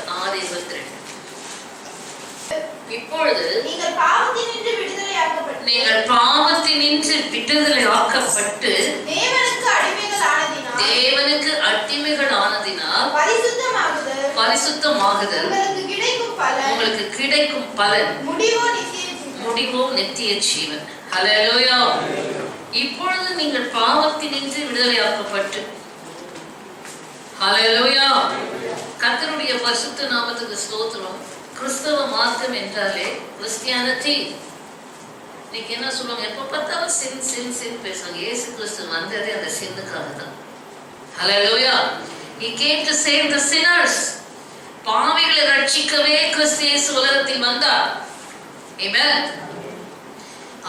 பாருங்க 6:22. இப்பொழுது நீங்கள் பாவத்தினின்று விடுதலையாக்கப்பட்டு தேவனுக்கு அடிமைகள் ஆனதினால் பரிசுத்தமாகுதல் உங்களுக்கு கிடைக்கும் பலன் முடிவோ நித்திய ஜீவன். ஹல்லேலூயா. இப்பொழுது நீங்கள் பாவத்தினின்று விடுதலையாக்கப்பட்டு, ஹல்லேலூயா, கர்த்தருடைய பரிசுத்த நாமத்துக்கு ஸ்தோத்திரம். கிறிஸ்தவ மார்க்கம் என்றாலே கிறிஸ்டியானிட்டி. இன்னைக்கு என்ன சொல்லுவாங்க, எப்ப பார்த்தாலும் சின் சின் சின் பேசுவாங்க. இயேசு கிறிஸ்து வந்ததே அந்த சின்னுக்காக தான். ஹல்லேலூயா. He came to save the sinners. பாவிகளை ரட்சிக்கவே கிறிஸ்து இயேசு உலகத்தில் வந்தார். ஆமென்.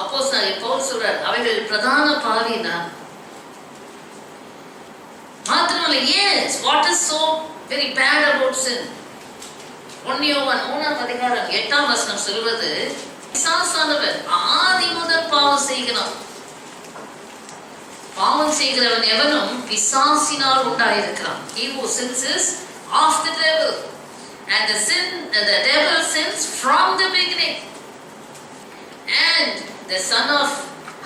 அப்போஸ்தலன் பவுல் சொல்றார், அவைகள் பிரதான பாவினா மாத்திரமல்ல. Yes, what is so very bad about sin? 1 யோவான் 3ஆம் அதிகாரம் 8ஆம் வசனம் சொல்வது, பிசாசானவன் ஆதி முதல் பாவம் செய்கிறான். பாவம் செய்கிறவன் எவனும் பிசாசினால் உண்டாயிருக்கிறான். He who sins is of the devil, and the devil sins from the beginning. And the Son of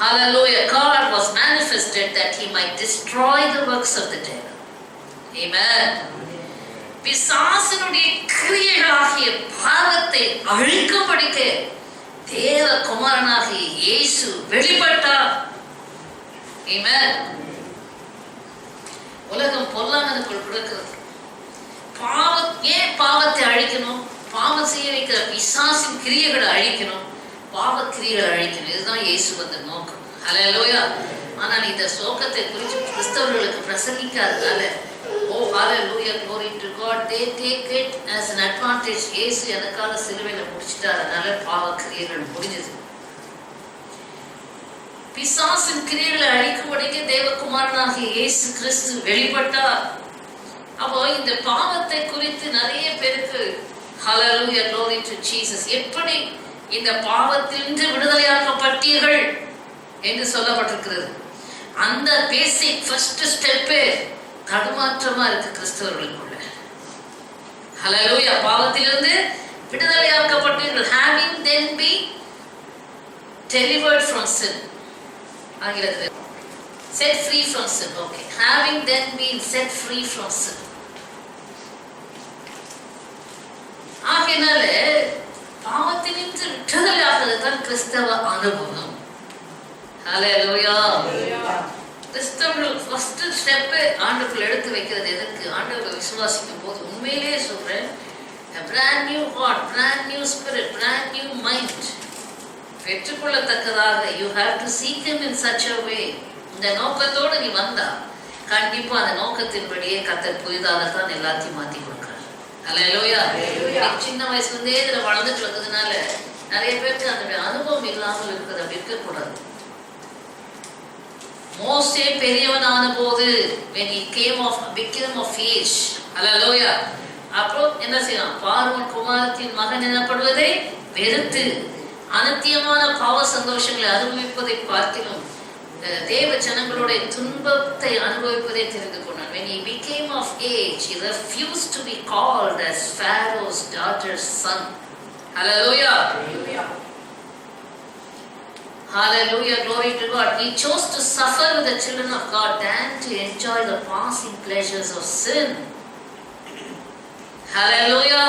Hallelujah God was manifested that he might destroy the works of the devil. Amen. பிசாசினுடைய கிரியைகளாகிய பாவத்தை அழிக்கும்படிக்கு தேவ குமாரனாகிய இயேசு வெளிப்பட்டார். ஆமென். உலகம் பொல்லாங்கனுக்குள் கிடக்கிறது. ஏன் பாவத்தை அழிக்கணும்? பாவம் செய்ய வைக்கிற பிசாசின் கிரியைகளை அழிக்கணும், பாவ கிரியைகளை அழிக்கணும். இதுதான் இயேசு வந்த நோக்கம். ஹல்லேலூயா. ஆனால் இந்த சோகத்தை குறித்து கிறிஸ்தவர்களுக்கு பிரசங்கிக்காததால, oh hallelujah, glory to God, they take it as an advantage. இயேசு எனக்காக சிலுவையில முடிச்சிட்டார், அதனால பாவ கிரியைகள் முடிஞ்சது. பிசாசின் கிரியைகளை அழிக்கும்படிக்கு தேவகுமாரனாகிய இயேசு கிறிஸ்து வெளிப்பட்டார். அப்போ இந்த பாவத்தை குறித்து நிறைய பேருக்கு hallelujah, glory to Jesus, எப்படி இந்த பாவத்திலிருந்து விடுதலையாக்கப்பட்டீர்கள் என்று சொல்லப்பட்டிருக்கிறது. அந்த பேசிக் ஃபர்ஸ்ட் ஸ்டெப்பே தடுமாற்றமா இருக்கு கிறிஸ்தவர்களுக்குள்ள. ஹல்லேலூயா. பாவத்திலிருந்து விடுதலையாக்கப்பட்டீர்கள். having then been delivered from sin. ஆங்கிலத்தில் set free from sin. okay, having then been set free from sin. ஆகையினால பாவத்திலிருந்து விடுதலையாகிறது தான் கிறிஸ்தவ அனுபவம். ஹல்லேலூயா. கிறிஸ்தவர்கள் ஃபர்ஸ்ட் ஸ்டெப் ஆண்டவர்கள் எடுத்து வைக்கிறது எதற்கு? ஆண்டவரை விசுவாசிக்கும் போது உண்மையிலேயே சொல்றேன், a brand new heart, brand new spirit, brand new mind பெற்றுக்கொள்ளத்தக்கதாக you have to seek him in such a way. இந்த நோக்கத்தோடு நீ வந்தா கண்டிப்பா அந்த நோக்கத்தின்படியே கர்த்தர் புதிதாகத்தான் எல்லாத்தையும் மாற்றி கொடுக்கிறார். ஹல்லேலூயா. சின்ன வயசுல இருந்தே இதுல வளர்ந்துட்டு வந்ததுனால நிறைய பேருக்கு அந்த அனுபவம் இல்லாமல் இருக்குது. அப்படி இருக்கக்கூடாது. மோசே பெரியவனான போது when he became of age, ஹல்லேலூயா, அப்போ என்ன செய்யலாம்? பார்வோன் குமாரத்தின் மகன் எனப்படுவதை வெறுத்து அநித்தியமான பாவ சந்தோஷங்களை அனுபவிப்பதை பார்த்திலும் தேவ ஜனங்களுடைய துன்பத்தை அனுபவிப்பதை தெரிந்து கொண்டான். when he became of age, he refused to be called as Pharaoh's daughter's son. Hallelujah. Hallelujah, glory to God. He chose to suffer with the children of God than to enjoy the passing pleasures of sin. Hallelujah.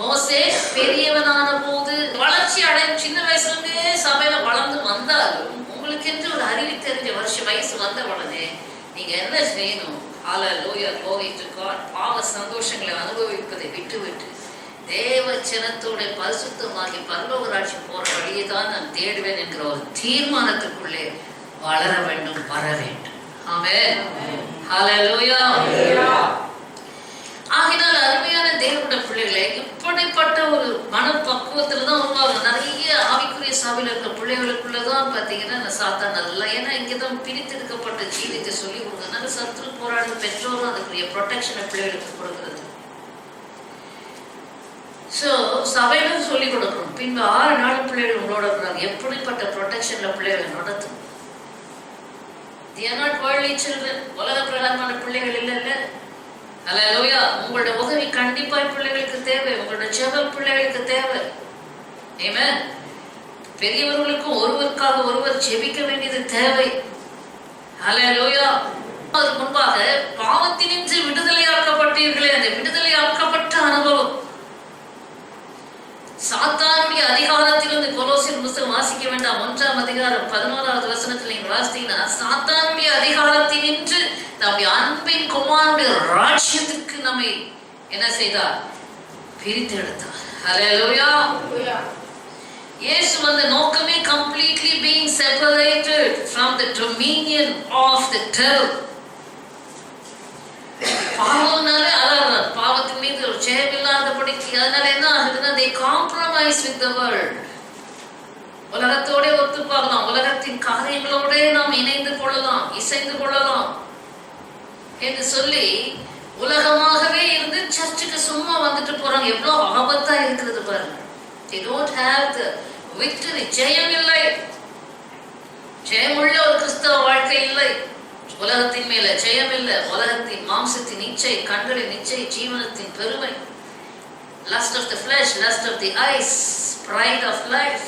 மோசே பெரியவனான போது வளர்ச்சி அடையும். சின்ன வயசுல இருந்தே சபையில வளர்ந்து வந்தாலும் உங்களுக்கு என்று ஒரு அறிவு தெரிஞ்ச வயசு வந்த உடனே நீங்க என்ன செய்யணும்? Hallelujah, glory to God. பாவ சந்தோஷங்களை அனுபவிப்பதை விட்டுவிட்டு தேவ ஜனத்தோட பரிசுத்தமாகி பரலோக ராஜ்ய போற வழியை தான் நான் தேடுவேன் என்கிற ஒரு தீர்மானத்துக்குள்ளே வளர வேண்டும், வர வேண்டும். ஆமென். ஹல்லேலூயா. ஆகினால் அருமையான தேவனுடைய பிள்ளைகளை இப்படிப்பட்ட ஒரு மனப்பக்குவத்துல தான் உருவாகும். நிறைய ஆவிக்குரிய சபையில இருக்கிற பிள்ளைகளுக்குள்ளதான் பாத்தீங்கன்னா இந்த சாத்தான் நல்லா, ஏன்னா இங்கதான் பிரித்தெடுக்கப்பட்ட ஜீவித்தை சொல்லி கொடுக்கறதுனால சத்துரு போராடுற பெற்றோரும் அதுக்குரிய ப்ரொடெக்ஷனை பிள்ளைகளுக்கு கொடுக்கறது. ஸோ சபையிலும் சொல்லிக் கொடுக்கணும். பின்பு 6 நாள் பிள்ளைகள் உங்களோட இருக்கிறாங்க. எப்படிப்பட்ட ப்ரொடெக்ஷன்ல பிள்ளைகளை நடத்தும். They are not worldly children. உலக பிரகாரமான பிள்ளைகள் இல்லைல்ல. ஹல்லேலூயா. உங்களோட உதவி கண்டிப்பா பிள்ளைகளுக்கு தேவை. உங்களோட ஜெபம் பிள்ளைகளுக்கு தேவை. ஆமென். பெரியவர்களுக்கும் ஒருவருக்காக ஒருவர் ஜெபிக்க வேண்டியது தேவை. ஹல்லேலூயா. அதுக்கு முன்பாக பாவத்தினின்று விடுதலையாக்கப்பட்டீர்களே, அந்த விடுதலையாக்கப்பட்ட அனுபவம். சாத்தானுடைய அதிகாரத்திலிருந்து கொலோசியர் புத்தகம் வாசிக்க வேண்டாம், 1ஆம் அதிகாரம் 11வது வசனத்தில் நீங்க வாசித்தீங்கன்னா, சாத்தானுடைய அதிகாரத்தினின்று நம்முடைய அன்பின் குமாரனுடைய ராஜ்யத்திற்கு நம்மை என்ன செய்தார்? பிரித்து எடுத்தார். ஹல்லேலூயா. இயேசு வந்த நோக்கமே completely being separated from the dominion of the devil. பாவம்னால அலறார். பாவத்தின் மீது ஒரு ஜெயமில்லாதபடிக்கு. அதனால என்ன ஆகுதுன்னா, they compromise with the world. உலகத்தோட ஒத்து பார்க்கலாம், உலகத்தின் காரியங்களோட நாம் இணைந்து கொள்ளலாம், இசைந்து கொள்ளலாம் என்று சொல்லி உலகமாகவே இருந்து சர்ச்சுக்கு சும்மா வந்துட்டு போறாங்க. எவ்வளவு ஆபத்தா இருக்கிறது பாருங்க. They don't have the victory. ஜெயம் இல்லை, ஜெயமுள்ள ஒரு கிறிஸ்தவ வாழ்க்கை இல்லை. உலகத்தின் மேல ஜெயம் இல்லை. உலகத்தின் மாம்சத்தின் இச்சை, கண்களின் இச்சை, ஜீவனத்தின் பெருமை, lust of the flesh, lust of the eyes, pride of life.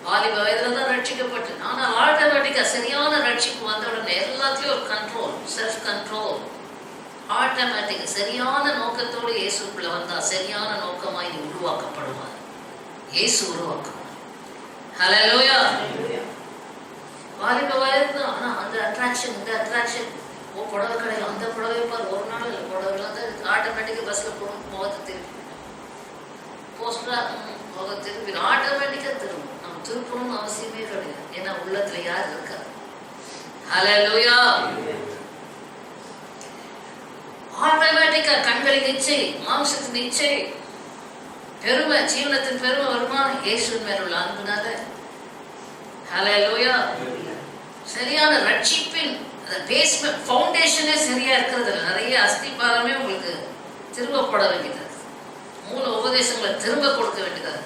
வாலிப வயதுல தான் ரட்சிக்கப்பட்டு, ஆனா ஆட்டோமேட்டிக்கா சரியான ரட்சிப்பு வந்த உடனே எல்லாத்தையும் ஒரு கண்ட்ரோல், செல்ஃப் கண்ட்ரோல், ஆட்டோமேட்டிக்கா சரியான நோக்கத்தோடு இயேசுக்குள்ள வந்தா சரியான நோக்கமாய் நீ உருவாக்கப்படுவார். இயேசு உருவாக்குவார். ஹல்லேலூயா. வாலிப வயது தான், ஆனா அந்த அட்ராக்ஷன், இந்த அட்ராக்ஷன், ஓ புடவை கடையில் அந்த புடவை பாரு, ஒரு நாள் இல்லை புடவைலாம் தான் ஆட்டோமேட்டிக்கா பஸ்ல போகணும், முகத்தை திருப்பி போஸ்டரா முகத்தை திருப்பி ஆட்டோமேட்டிக்கா திரும்பும். நம்ம திருப்பணும்னு அவசியமே கிடையாது. ஏன்னா உள்ளத்துல யார் இருக்கா? ஹல்லேலூயா. ஆட்டோமேட்டிக்கா கண்களின் இச்சை, மாம்சத்தின் இச்சை, பெருமை, ஜீவனத்தின் பெருமை வருமா? இயேசுவின் மேல் உள்ள அன்புனால. ஹல்லேலூயா. சரியான ரட்சிப்பின் பேஸ்மெண்ட், ஃபவுண்டேஷனே சரியா இருக்கிறது. நிறைய அஸ்திபாரமே உங்களுக்கு திரும்பப்பட வேண்டியது, மூல உபதேசங்களை திரும்ப கொடுக்க வேண்டியது.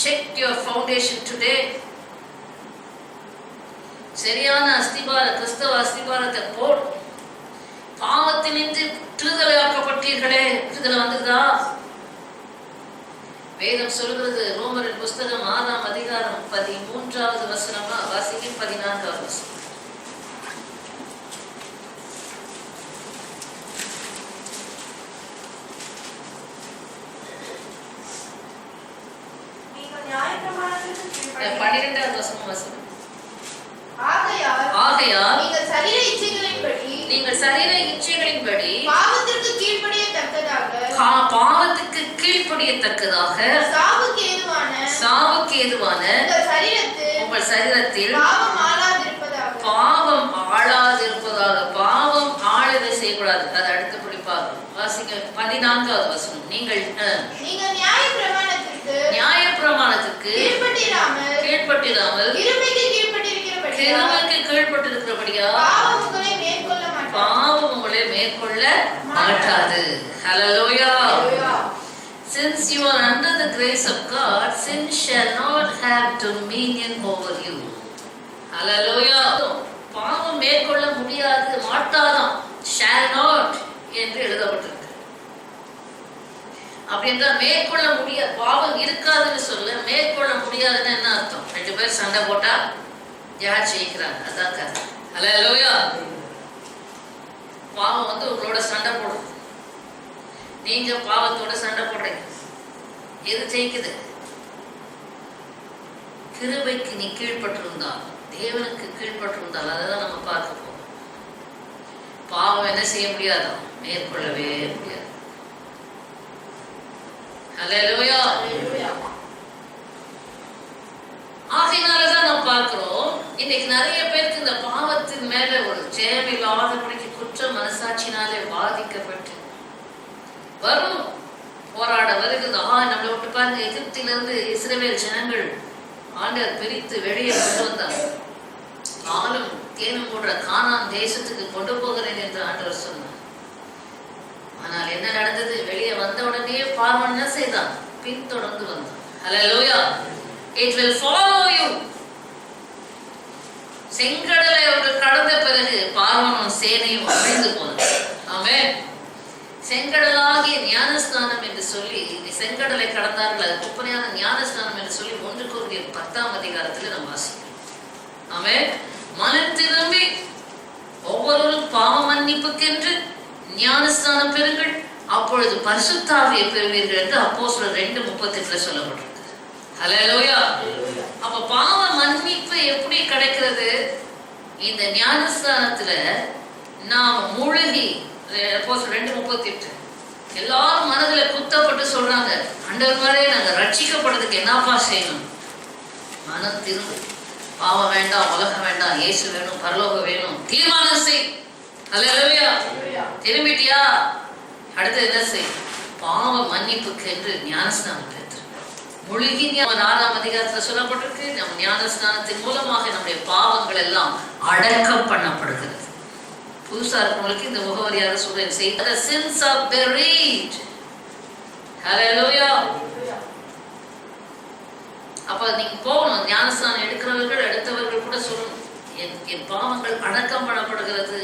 Check your foundation today. சரியான அஸ்திபார, கிறிஸ்தவ அஸ்திபாரத்தை போடு. பாவத்தினின்று விடுதலையாக்கப்பட்டீர்களே, விடுதலை வந்ததா? வேதம் சொல்கிறது, ரோமரின் புஸ்தகம் 6ஆம் அதிகாரம் 13வது வசனமா வாசிக்க, 14வது வசனம். நீங்கள் நியாயப்பிரமாணத்திற்கு கீழ்ப்படிய 12வது வசனம் வாசிக்க. ஆகையால் நீங்கள் சரீர இச்சைகளின்படி பாவத்திற்கு கீழ்ப்படியத்தக்கதாக சாவுக்கு ஏதுவான உங்கள் சரீரத்தில் பாவம் ஆளாதிருப்பதாக. பாவம் ஆளுகை செய்யக்கூடாது. அது அடுத்தபடி பார்க்கணும். வாசிக்க 14வது வசனம். நீங்கள் நியாயப்பிரமாணத்திற்கு கீழ்ப்பட்டிராமல் கிருபைக்கு கீழ்ப்பட்டிருக்கிறபடியா பாவம் உங்களை மேற்கொள்ள மாட்டாது. ஹல்லேலூயா. Since you are under the grace of God, sin shall not have dominion over you. ஹல்லேலூயா. பாவம் மேற்கொள்ள முடியாது, மாட்டாதாம். shall not என்று எழுதப்பட்டிருக்கு. அப்படின்றா மேற்கொள்ள முடியாது, பாவம் இருக்காதுன்னு சொல்ல, மேற்கொள்ள முடியாதுன்னு என்ன அர்த்தம்? 2 பேர் சண்டை போட்டா யார் ஜெயிக்கிறாங்க? அதான் கதை. ஹல்லேலூயா. பாவம் வந்து உங்களோட சண்டை போடும், நீங்க பாவத்தோட சண்டை போடுறீங்க. எது ஜெயிக்குது? கிருபைக்கு நீ கீழ்பட்டிருந்தால், தேவனுக்கு கீழ்பட்டிருந்தால், அதான் நம்ம பார்க்க போறோம். பாவம் என்ன செய்ய முடியாதா? மேற்கொள்ளவே முடியாது. ஹல்லேலூயா. ஆகையினாலதான் நம்ம பார்க்கிறோம், இன்னைக்கு நிறைய பேருக்கு இந்த பாவத்தின் மேல ஒரு ஜெயமில்லாதபடிக்கு குற்ற மனசாட்சினாலே பாதிக்கப்பட்டு வரும் போராட வருகிறது. நம்மளை விட்டு பாருங்க, எகிப்திலிருந்து இஸ்ரவேல் ஜனங்கள் ஆண்டவர் பிரித்து வெளியே கொண்டு வந்தார். பாலும் தேனும் போன்ற கானான் தேசத்துக்கு கொண்டு போகிறேன் என்று ஆண்டவர் சொன்னார். ஆனால் என்ன நடந்தது? வெளியே வந்த உடனே பார்வன் என்ன செய்தான்? பின்தொடர்ந்து வந்தான். ஹல்லேலூயா. It will follow you. செங்கடலை அவர்கள் கடந்த பிறகு பார்வனும் சேனையும் அழிந்து போனது. ஆமென். செங்கடலாகிய ஞானஸ்நானம் என்று சொல்லி செங்கடலை கடந்தார்கள், அது குப்பனையான ஞானஸ்நானம் என்று சொல்லி 1 கொரிந்தியர் 10ஆம் அதிகாரத்தில் நாம் வாசிக்கிறோம். ஆமென். மனம் திரும்பி ஒவ்வொருவரும் பாவ மன்னிப்புக்கென்று ஞானஸ்நானம் பெறுங்கள், அப்பொழுது பரிசுத்த ஆவியை பெறுவீர்கள் என்று அப்போஸ்தலர் 2:38 சொல்லப்பட்டிருக்கு. ஹல்லேலூயா. அப்ப பாவ மன்னிப்பு எப்படி கிடைக்கிறது? இந்த ஞானஸ்நானத்துல நாம மூழ்கி, அப்போஸ்தலர் 2:38 எல்லாரும் மனதுல குத்தப்பட்டு சொல்றாங்க, ஆண்டவரே நாங்க ரட்சிக்கப்படுறதுக்கு என்னப்பா செய்யணும்? மனம் திரும்ப, பாவம் வேண்டாம், உலகம் வேண்டாம், இயேசு வேணும், பரலோகம் வேணும், தீர்மானம் செய். ஹல்லேலூயா. திரும்பிட்டியா? அடுத்து என்ன செய்? பாவ மன்னிப்புக்கு என்று ஞானஸ்நானம் பெற்று முழுகி 6ஆம் அதிகாரத்தில் சொல்லப்பட்டிருக்கு. நம் ஞானஸ்நானத்தின் மூலமாக நம்முடைய பாவங்கள் எல்லாம் அடக்கம் பண்ணப்படுகிறது. புதுசா இருக்கிறவங்களுக்கு இந்த முகவரியாக சொல்றேன், the sins are buried. ஹல்லேலூயா. அப்ப நீங்க போகணும், ஞானஸ்நானம் எடுக்கிறவர்கள் எடுத்தவர்கள் கூட சொல்லணும், என் பாவங்கள் அடக்கம் பண்ணப்படுகிறது,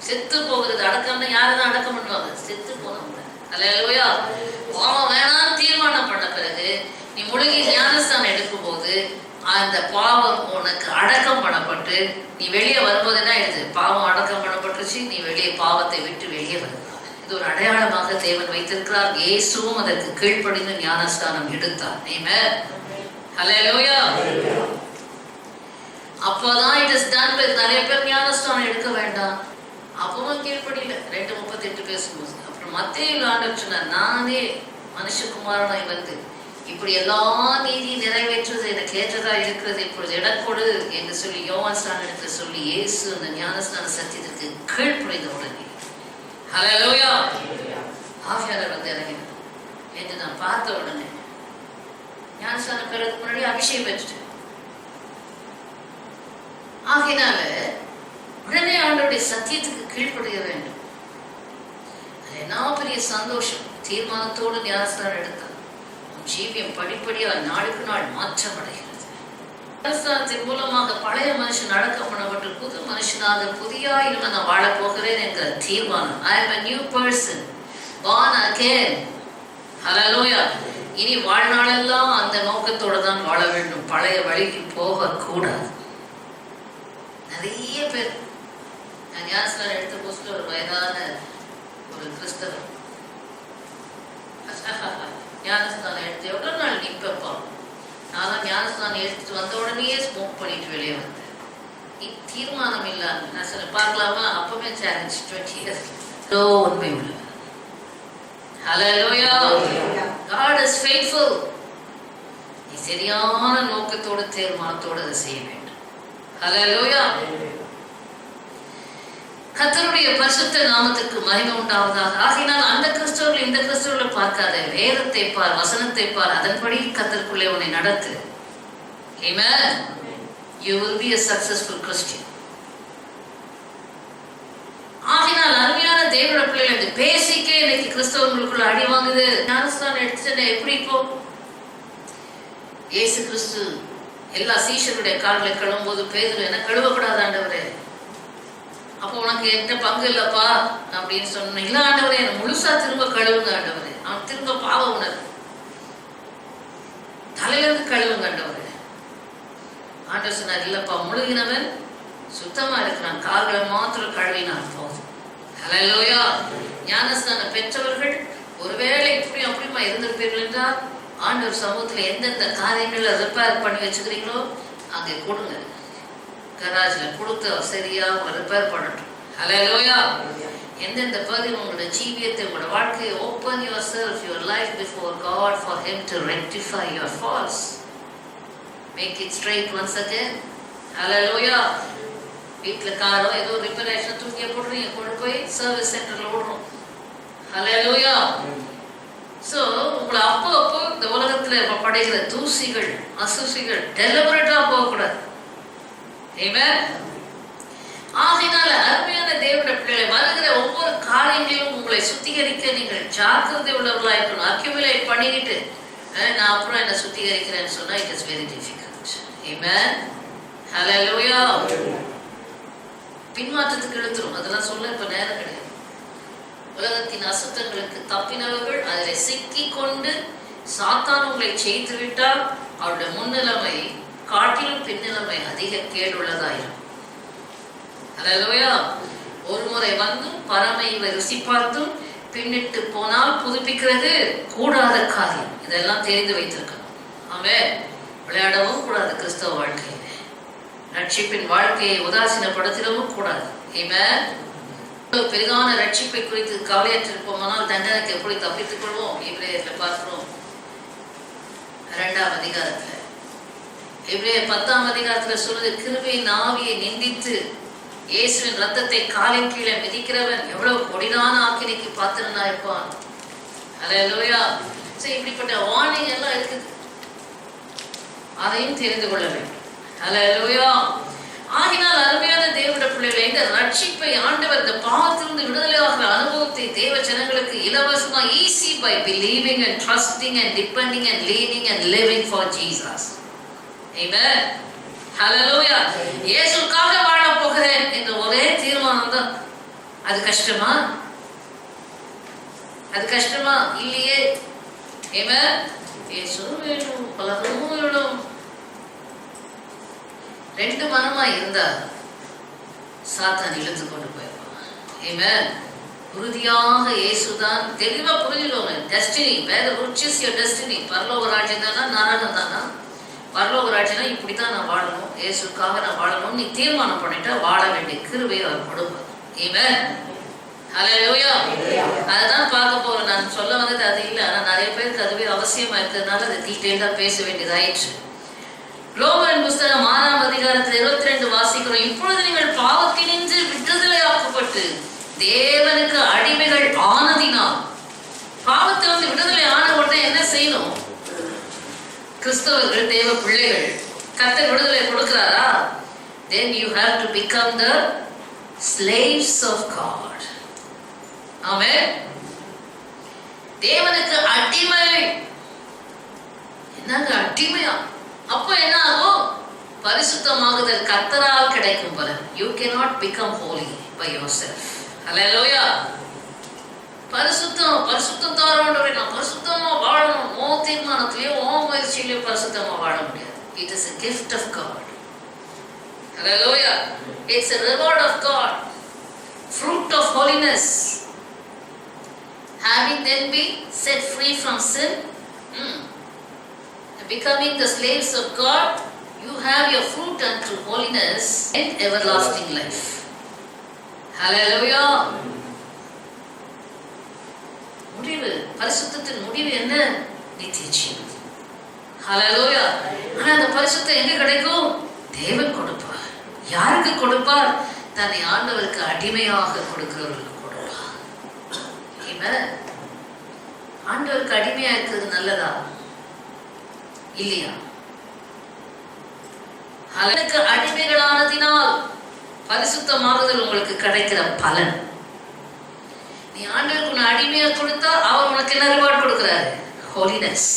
செத்து போகிறது. அடக்கம்னா யாருதான் அடக்கம் பண்ணுவாங்க? செத்து போனவங்க. ஹல்லேலூயா. பாவம் வேணாம் தீர்மானம் பண்ண பிறகு நீ முழுகி ஞானஸ்தானம் எடுக்கும் போது அந்த பாவம் உனக்கு அடக்கம் பண்ணப்பட்டு நீ வெளியே வரும்போது என்ன ஆயிடுது? பாவம் அடக்கம் பண்ணப்பட்டுருச்சு, நீ வெளியே பாவத்தை விட்டு வெளியே வருகிறார். இது ஒரு அடையாளமாக தேவன் வைத்திருக்கிறார். இயேசுவும் அதற்கு கீழ்ப்படிந்து ஞானஸ்தானம் எடுத்தார். ஆமென். ஹல்லேலூயா. அப்போதான் it is done with. நிறைய பேர் ஞானஸ்தானம் எடுக்க வேண்டாம், அப்பவும் கீழ்ப்படியில. 2:38 பேசும்போது அப்புறம் மத்தேயுல ஆண்டவர் சொன்னார், நானே மனுஷகுமாரனாய் வந்து இப்படி எல்லா நீதி நிறைவேற்றுவது எனக்கு ஏற்றதா இருக்கிறது, இப்பொழுது இடக்கொடு என்று சொல்லி யோவான் ஸ்நானத்தை சொல்லி இயேசு அந்த ஞானஸ்நான சத்தியத்திற்கு கீழ்ப்படிந்த உடனே ஹல்லேலூயா ஆவியானவர் வந்து இறங்கினார் என்று நான் பார்த்த உடனே ஞானஸ்நானம் பெறதுக்கு முன்னாடி அபிஷேகம் பெற்றுட்டேன். ஆகையினால உடனே ஆண்டவருடைய சத்தியத்துக்கு கீழ்ப்படிய வேண்டும். என்ன பெரிய சந்தோஷம்! தீர்மானத்தோடு ஞானஸ்நானம் எடுத்தார். ஜீவியம் படிப்படியாக நாளுக்கு நாள் மாற்றம் அடைகிறது. ஞானஸ்நானத்தின் மூலமாக பழைய மனுஷன் அடக்கம் பண்ணப்பட்டு புது மனுஷனாக புதியாயிலும் நான் வாழப் போகிறேன் என்கிற தீர்மானம். I am a new person, born again. ஹல்லேலூயா. இனி வாழ்நாளெல்லாம் அந்த நோக்கத்தோடு தான் வாழ வேண்டும், பழைய வழிக்கு போகக்கூடாது. நிறைய பேர் ஞானஸ்நானம் எடுத்த போஸ்ட்ல ஒரு வயதான ஒரு கிறிஸ்தவர் ஞானஸ்நானம் எடுத்து எவ்வளவு நாள் நிப்பப்பா, நான் ஞானஸ்நானம் எடுத்துட்டு வந்த உடனே ஸ்மோக் பண்ணிட்டு வெளியே வந்தேன். தீர்மானம் இல்லாம நான் சொல்ல பார்க்கலாமா? அப்பவே சேலஞ்ச் 20 years. உண்மை உள்ள ஹல்லேலூயா. God is faithful. நீ சரியான நோக்கத்தோடு தீர்மானத்தோடு அதை செய்ய வேண்டும். ஹல்லேலூயா. கர்த்தருடைய பரிசுத்த நாமத்துக்கு மகிமை உண்டாவதாக. ஆகையினால் அந்த கிறிஸ்தவர்கள் இந்த கிறிஸ்தவர்களை பார்க்காத, வேதத்தை பார், வசனத்தை பார், அதன்படி கர்த்தருக்குள்ளே உன்னை நடத்து. Amen. You will be a successful Christian. ஆகையினால் அருமையான தேவனுடைய பிள்ளைகள், இந்த பேசிக்கே இன்னைக்கு கிறிஸ்தவர்களுக்குள்ள அடி வாங்குது. ஞானஸ்நானம் எடுத்துட்டு எப்படி இப்போ இயேசு கிறிஸ்து எல்லா சீஷருடைய கால்களை கழுவும் போது பேதுரு என்ன கழுவக்கூடாது ஆண்டவரே, அப்போ உனக்கு எந்த பங்கு இல்லப்பா அப்படின்னு சொன்ன. இல்ல ஆண்டவரே, என்ன முழுசா திரும்ப கழுவுங்க ஆண்டவரே. அவன் திரும்ப பாவ உணர்வு தலையிலிருந்து கழுவுங்க ஆண்டவரே. ஆண்டவர் சொன்னார், இல்லப்பா முழுகினவன் சுத்தமா இருக்கிறான், கால்களை மாத்திரம் கழுவினான் போதும். ஹல்லேலூயா. ஞானஸ்நானம் பெற்றவர்கள் ஒருவேளை இப்படி அப்படிமா இருந்திருப்பீர்கள் என்றால் ஆண்டவர் சமூகத்துல எந்தெந்த காரியங்களை ரிப்பேர் பண்ணி வச்சுக்கிறீங்களோ அங்கே கொடுங்க, கராஜில் கொடுத்து சரியா உங்களை ரிப்பேர் பண்ணட்டும். ஹல்லேலூயா. எந்தெந்த பகுதியில் உங்களுடைய ஜீவியத்தை, உங்களோட வாழ்க்கையை open yourself, your life before God for him to rectify your falls, make it straight once again. Hallelujah. வீட்டில் காரோ ஏதோ ரிப்பேர் ஆயிடுச்சுன்னா தூக்கிய போடுறீங்க, கொண்டு போய் சர்வீஸ் சென்டர்ல விடுறோம். ஹல்லேலூயா. ஸோ உங்களை அப்போ இந்த உலகத்துல படைகிற தூசிகள் அசுசிகள் டெலிபரேட்டா போகக்கூடாது. ஆமென். ஆகையினால அருமையான தேவனுடைய பிள்ளைகளை, வருகிற ஒவ்வொரு காரியங்களிலும் உங்களை சுத்திகரிக்க நீங்கள் ஜாக்கிரதை உள்ளவர்களா இருக்கணும். அக்யூமுலேட் பண்ணிக்கிட்டு நான் அப்புறம் என்ன சுத்திகரிக்கிறேன்னு சொன்னா இட் இஸ் வெரி டிஃபிகல்ட். ஆமென். ஹல்லேலூயா. பின்மாற்றத்துக்கு இழுத்துரும், அதெல்லாம் சொல்ல இப்ப நேரம் கிடையாது. உலகத்தின் அசுத்தங்களுக்கு தப்பினவர்கள் அதில் சிக்கி கொண்டு சாத்தான் உங்களை செய்து விட்டால் அவருடைய முன்னிலைமை காட்டிலும் பின்னிலைமை அதிக கேடுள்ளதாயிரும். அல்லேலூயா. ஒரு முறை வந்தும் பரமையை ருசி பார்த்தும் பின்னிட்டு போனால் புதுப்பிக்கிறது கூடாத காரியம். இதெல்லாம் தெரிந்து வைத்திருக்கணும். ஆமென். விளையாடவும் கூடாது. கிறிஸ்தவ வாழ்க்கையில ரட்சிப்பின் வாழ்க்கையை உதாசீனப்படுத்திடவும் கூடாது. ஆமென். பெரிதான ரட்சிப்பை குறித்து கவலையற்றிருப்போமானால் தண்டனைக்கு எப்படி தப்பித்துக் கொள்வோம்? எபிரேயர்ல பார்க்கிறோம் 2ஆம் அதிகாரத்துல. எபிரேயர் 10ஆம் அதிகாரத்துல சொல்லுது, கிருபையின் ஆவியை நிந்தித்து இயேசுவின் ரத்தத்தை காலின் கீழே மிதிக்கிறவன் எவ்வளவு கொடிதான ஆக்கினைக்கு பாத்திரனா இருப்பான். அல்லேலூயா. இப்படிப்பட்ட வார்னிங் எல்லாம் இருக்குது. அதையும் தெரிந்து கொள்ள வேண்டும். அல்லேலூயா. ஆகினால் அருமையான தேவனுடைய பிள்ளைகளை, இந்த ரட்சிப்பை ஆண்டவர் இந்த பாவத்திலிருந்து விடுதலையாகிற அனுபவத்தை தேவ ஜனங்களுக்கு இலவசமா easy by believing and trusting and depending and leaning and living for Jesus. Amen. Hallelujah. இயேசுவுக்காக வாழ போகிறேன் என்ற ஒரே தீர்மானம் தான். அது கஷ்டமா? அது கஷ்டமா? இல்லையே. ஆமென். இயேசு வேணும், உலகமும் வேணும். ரெண்டு மனமா இருந்தா சாத்தான் இழுத்து கொண்டு போயிருவான். ஆமென். உறுதியாக இயேசுதான் தெளிவா புரிஞ்சுக்கோங்க. டெஸ்டினி வேற which is your destiny? பரலோக ராஜ்யம் தானா நரகம் தானா? பரலோக ராஜ்யம்னா இப்படித்தான் நான் வாழணும், இயேசுக்காக நான் வாழணும் நீ தீர்மானம் பண்ணிட்டா வாழ வேண்டிய கிருபையை அவர் கொடுப்பார். ஆமென். ஹல்லேலூயா. அதான் பார்க்க போறோம். நான் சொல்ல வந்தது அது இல்லை. ஆனா நிறைய பேருக்கு அதுவே அவசியமா இருக்கிறதுனால அதை டீட்டெயிலா பேச வேண்டியதாயிற்று. ரோமன் புஸ்தகம் 6ஆம் அதிகாரத்தில் 22 வாசிக்கிறோம். இப்பொழுது நீங்கள் பாவத்தினின்று விடுதலையாக்கப்பட்டு தேவனுக்கு அடிமைகள் ஆனதினால். பாவத்தை விடுதலை ஆன உடனே என்ன செய்யணும்? கிறிஸ்தவர்கள் தேவ பிள்ளைகள் கர்த்தர் விடுதலை கொடுக்கிறாரா? Then you have to become the slaves of God. ஆமென். தேவனுக்கு அடிமை. என்னங்க அடிமையா? அப்போ என்ன ஆகும்? பரிசுத்தமாகுதல் கர்த்தரால் கிடைக்கும் பலன். You cannot become holy by yourself. Hallelujah. பரிசுத்தம் தாரோண்டவரே நான் பரிசுத்தமா வாழணும். ஓ தீர்மானத்திலேயோ ஓ முயற்சியிலேயோ பரிசுத்தமா வாழ முடியாது. It is a gift of God. Hallelujah. It's a reward of God. Fruit of holiness. Having then been set free from sin, becoming the slaves of God, you have your fruit unto holiness and everlasting life. Hallelujah. முடிவு, பரிசுத்தத்தின் முடிவு என்ன? நித்திய ஜீவன். ஹல்லேலூயா. ஆனா அந்த பரிசுத்தம் எங்க கிடைக்கும்? தேவன் கொடுப்பார். யாருக்கு கொடுப்பார்? தன்னை ஆண்டவருக்கு அடிமையாக கொடுக்கிறவர்களுக்கு கொடுப்பார். ஆமென். ஆண்டவருக்கு அடிமையா இருக்கிறது நல்லதா இல்லையா? அவருக்கு அடிமைகளானதினால் பரிசுத்தமாகுதல் உங்களுக்கு கிடைக்கிற பலன். நீ ஆண்டவருக்கு உன்னை அடிமையா கொடுத்தா அவர் உனக்கு என்ன ரிவார்ட் கொடுக்கிறாரு? ஹோலினஸ்.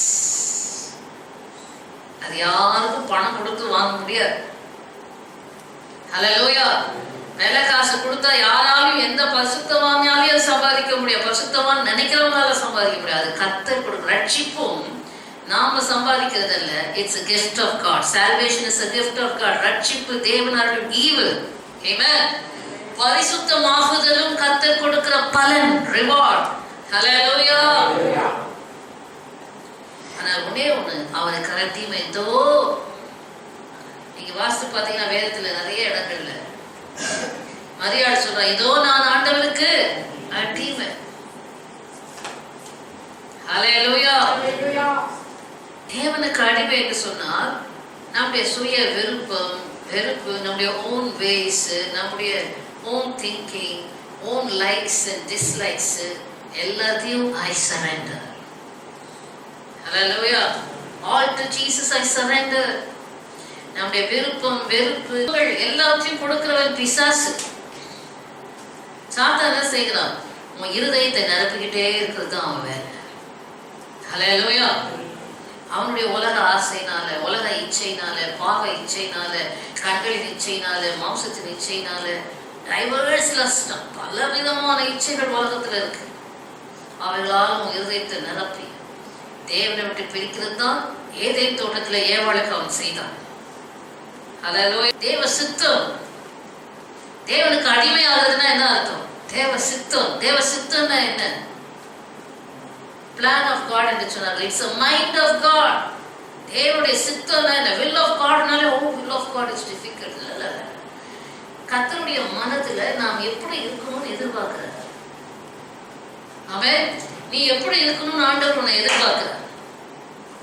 அது யாருக்கும் பணம் கொடுத்து வாங்க முடியாது. ஹல்லேலூயா. விலை காசு கொடுத்தா யாராலும் எந்த பரிசுத்தவானாலையும் சம்பாதிக்க முடியாது. பரிசுத்தவான் நினைக்கிறவங்களால சம்பாதிக்க முடியாது. கர்த்தர் கொடுக்கிற ரட்சிப்பும் நாம சம்பாதிக்கிறதல்ல. It's a gift of God. Salvation is a gift of God. ரட்சிப்பு தேவன் அருளும் ஈவு. Amen. பரிசுத்தமாகுதலும் கர்த்தர் கொடுக்கிற பலன், ரிவார்ட். ஹல்லேலூயா. ஆனா ஒண்ணே ஒண்ணு, அவருக்கு அடிமை. இதோ நீங்க வாசித்து பாத்தீங்கன்னா வேதத்துல நிறைய இடங்கள்ல மரியாள் சொல்றா, இதோ நான் ஆண்டவருக்கு அடிமை. ஹல்லேலூயா. தேவனுக்கு அடிமை என்று சொன்னால் நம்முடைய சுய வெறுப்பு, நம்முடைய ஓன் வேஸ், நம்முடைய own thinking, own likes and dislikes எல்லாத்தையும் I surrender. Hallelujah. All to Jesus I surrender. நம்முடைய விருப்பம், வெறுப்புகள் எல்லாத்தையும் கொடுக்கிறவன் பிசாசு. சாத்தான் என்ன செய்கிறான்? உன் இருதயத்தை நிரப்பிக்கிட்டே இருக்கிறது தான் அவன் வேலை. ஹல்லேலூயா. அவனுடைய உலக ஆசைனால, உலக இச்சைனால, பாவ இச்சைனால, கண்களின் இச்சைனால, மாம்சத்தின் இச்சைனால டைவர்ஸ் லஸ்ட், பல விதமான இச்சைகள் உலகத்துல இருக்கு. அவைகளால் உன் இருதயத்தை நிரப்பி தேவனை விட்டு பிரிக்கிறது தான் ஏதேன் தோட்டத்துல ஏவாளுக்கு அவன் செய்தான். அல்லேலூயா. தேவ சித்தம், தேவனுக்கு அடிமையாகிறதுனா என்ன அர்த்தம்? தேவ சித்தம். தேவ சித்தம்னா என்ன? பிளான் ஆஃப் காட் என்று சொன்னார்கள். It's a mind of God. தேவனுடைய சித்தம்னா என்ன? வில் ஆஃப் காட்னாலே will of God is difficult. இல்ல, கர்த்தருடைய மனதுல நாம் எப்படி இருக்கணும்னு எதிர்பார்க்கிறார். அவன் நீ எப்படி இருக்கணும்னு ஆண்டவர் உன்னை எதிர்பார்க்கிறார்.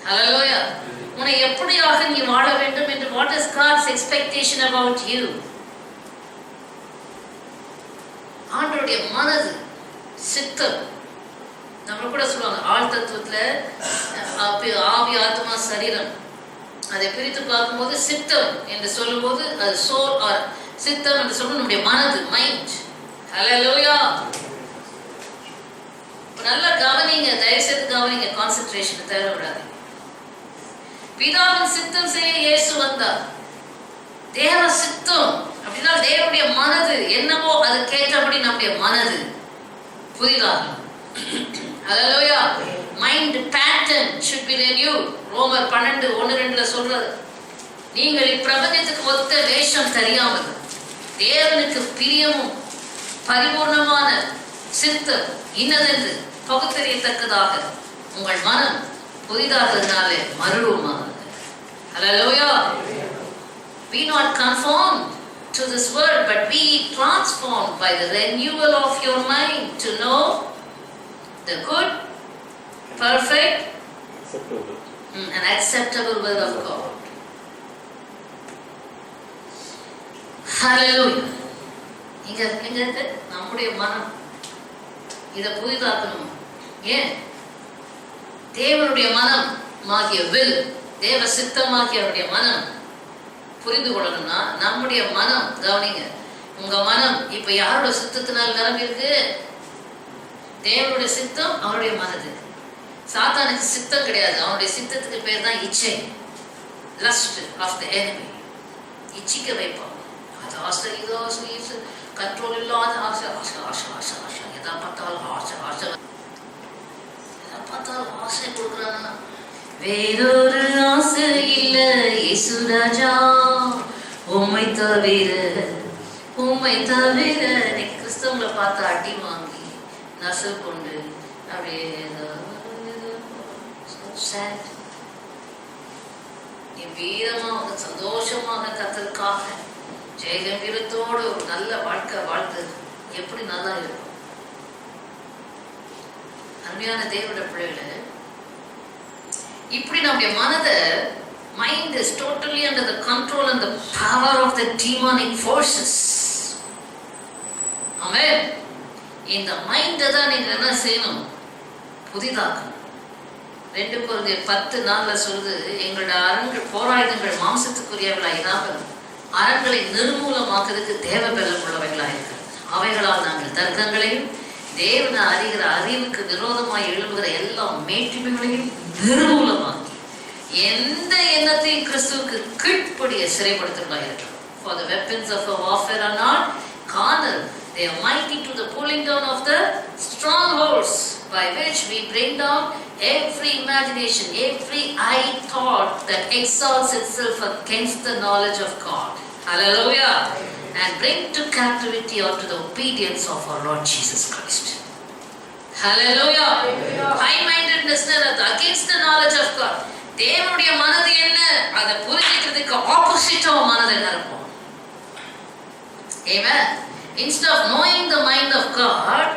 ஹல்லேலூயா. உன்னை எப்படியாக நீ வாழ வேண்டும் என்று what is God's expectation about you? ஆண்டவருடைய மனது, சித்தம். நம்ம கூட சொல்லுவாங்க ஆள் தத்துவத்துல ஆவி, ஆத்மா, சரீரம், அதை பிரித்து பார்க்கும்போது சித்தம் என்று சொல்லும்போது அது சோல் ஆர் சித்தம் என்று சொல்லும் நம்முடைய மனது, மைண்ட். ஹல்லேலூயா. நல்லா கவனிங்க, தயவுசெய்து கவனிங்க, கான்சென்ட்ரேஷன் தேவை விடாது. பிதாவின் சித்தம் செய்ய இயேசு வந்தார். தேவ சித்தம் அப்படின்னா தேவனுடைய மனது என்னவோ அது கேட்டபடி நம்முடைய மனது புதிதாகும். Hallelujah. Mind pattern should be renewed. ரோமர் 12:1-2 சொல்றது, நீங்கள் இப்பிரபஞ்சத்துக்கு ஒத்த வேஷம் தெரியாமல் தேவனுக்கு பிரியமும் பரிபூர்ணமான சித்தம் இன்னதென்று பகுத்தறியத்தக்கதாக உங்கள் மனம் புதிதாகிறதுனாலே மறுரூபமாகுது. ஹல்லேலூயா. Be not conformed to this world, but be transformed by the renewal of your mind to know the good, perfect, and acceptable will of God. Hallelujah. இங்க நம்முடைய மனம் இதை புதிதாக்கணும். ஏன்? தேவனுடைய மனம் ஆகிய வில், தேவ சித்தமாகிய அவருடைய மனம் புரிந்து கொள்ளணும்னா நம்முடைய மனம், கவனிங்க, உங்க மனம் இப்ப யாரோட சித்தத்தினால் நிரம்பி இருக்கு? தேவனுடைய சித்தம், அவருடைய மனது. சாத்தானுக்கு சித்தம் கிடையாது. அவனுடைய சித்தத்துக்கு பேர் தான் இச்சை, லஸ்ட் ஆஃப் த எனிமி. இச்சிக்க வைப்பான். அது ஆசை, இது ஆசை, இது கண்ட்ரோல் இல்லாத ஆசை, ஆசை, ஆசை, ஆசை, ஆசை, எதா பார்த்தாலும் ஆசை, ஆசை, எதா பார்த்தாலும் ஆசை கொடுக்குறாங்கன்னா வேறொரு ஆசை இல்ல இயேசு ராஜா, உம்மை தவிர, உம்மை தவிர. இன்னைக்கு கிறிஸ்தவங்களை பார்த்து அடி வாங்கி நசு கொண்டு அப்படியே வீரமாக சந்தோஷமாக கர்த்தருக்காக ஜெயகம்பீரத்தோடு ஒரு நல்ல வாழ்க்கை வாழ்ந்து எப்படி நல்லா இருக்கும். அருமையான தேவனுடைய பிள்ளைகளே, இப்படி நம்முடைய மனதை, mind is totally under the control and the power of the demonic forces. ஆமென். இந்த மைண்டை தான் நீங்க என்ன செய்யணும்? புதிதாக்கணும். 2 Corinthians 10:4 சொல்லுது, எங்களுடைய அரண்கள் போராயுதங்கள் மாம்சத்துக்குரியவர்களாக இராமல் அரண்களை நிர்மூலமாக்குறதுக்கு தேவ பலம் உள்ளவைகளாக இருக்கிறது. அவைகளால் நாங்கள் தர்க்கங்களையும் தேவனை அறிகிற அறிவுக்கு விரோதமாய் எழும்புகிற எல்லா மேட்டிமைகளையும் நிர்மூலமாக்கி எந்த எண்ணத்தையும் கிறிஸ்துவுக்கு கீழ்ப்படிய சிறைப்படுத்துவதாக இருக்கிறோம். For the weapons of our warfare are not carnal, they are mighty to the pulling down of the strongholds, by which we bring down every imagination, every high thought that exalts itself against the knowledge of God. Hallelujah. And bring to captivity unto the obedience of our Lord Jesus Christ. Hallelujah. High-mindedness against the knowledge of God. தேவனுடைய மனது என்ன? அதை புரிஞ்சிக்கிறதுக்கு ஆப்போசிட்டா மனதை நிரப்போம். Amen. Instead of knowing the mind of God,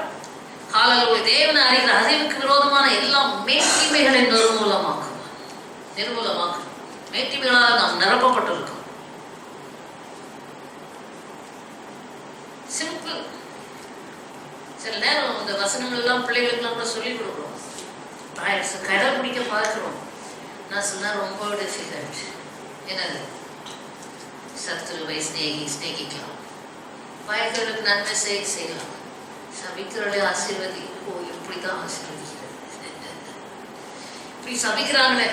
hallelujah, தேவனை அறிகிற அறிவுக்கு விரோதமான எல்லா மேட்டிமைகளை நிர்மூலமாக்கும். மேட்டிமைகளால் நாம் நிரப்பப்பட்டிருக்கோம். சிம்பிள். சில நேரம் இந்த வசனங்கள் எல்லாம் பிள்ளைகளுக்கெல்லாம் கூட சொல்லிக் கொடுக்குறோம், கடைபிடிக்க பார்க்கிறோம். நான் சொன்னா ரொம்ப டிஃபிகல்ட். என்னது? சத்துருவை ஸ்நேகிக்கலாம், பயர்களுக்கு நன்மை செய்யலாம், சபிக்கிறவளை ஆசீர்வதி. ஓ, இப்படிதான் ஆசீர்வதிக்கிறது. இப்படி சபிக்கிறாங்களே,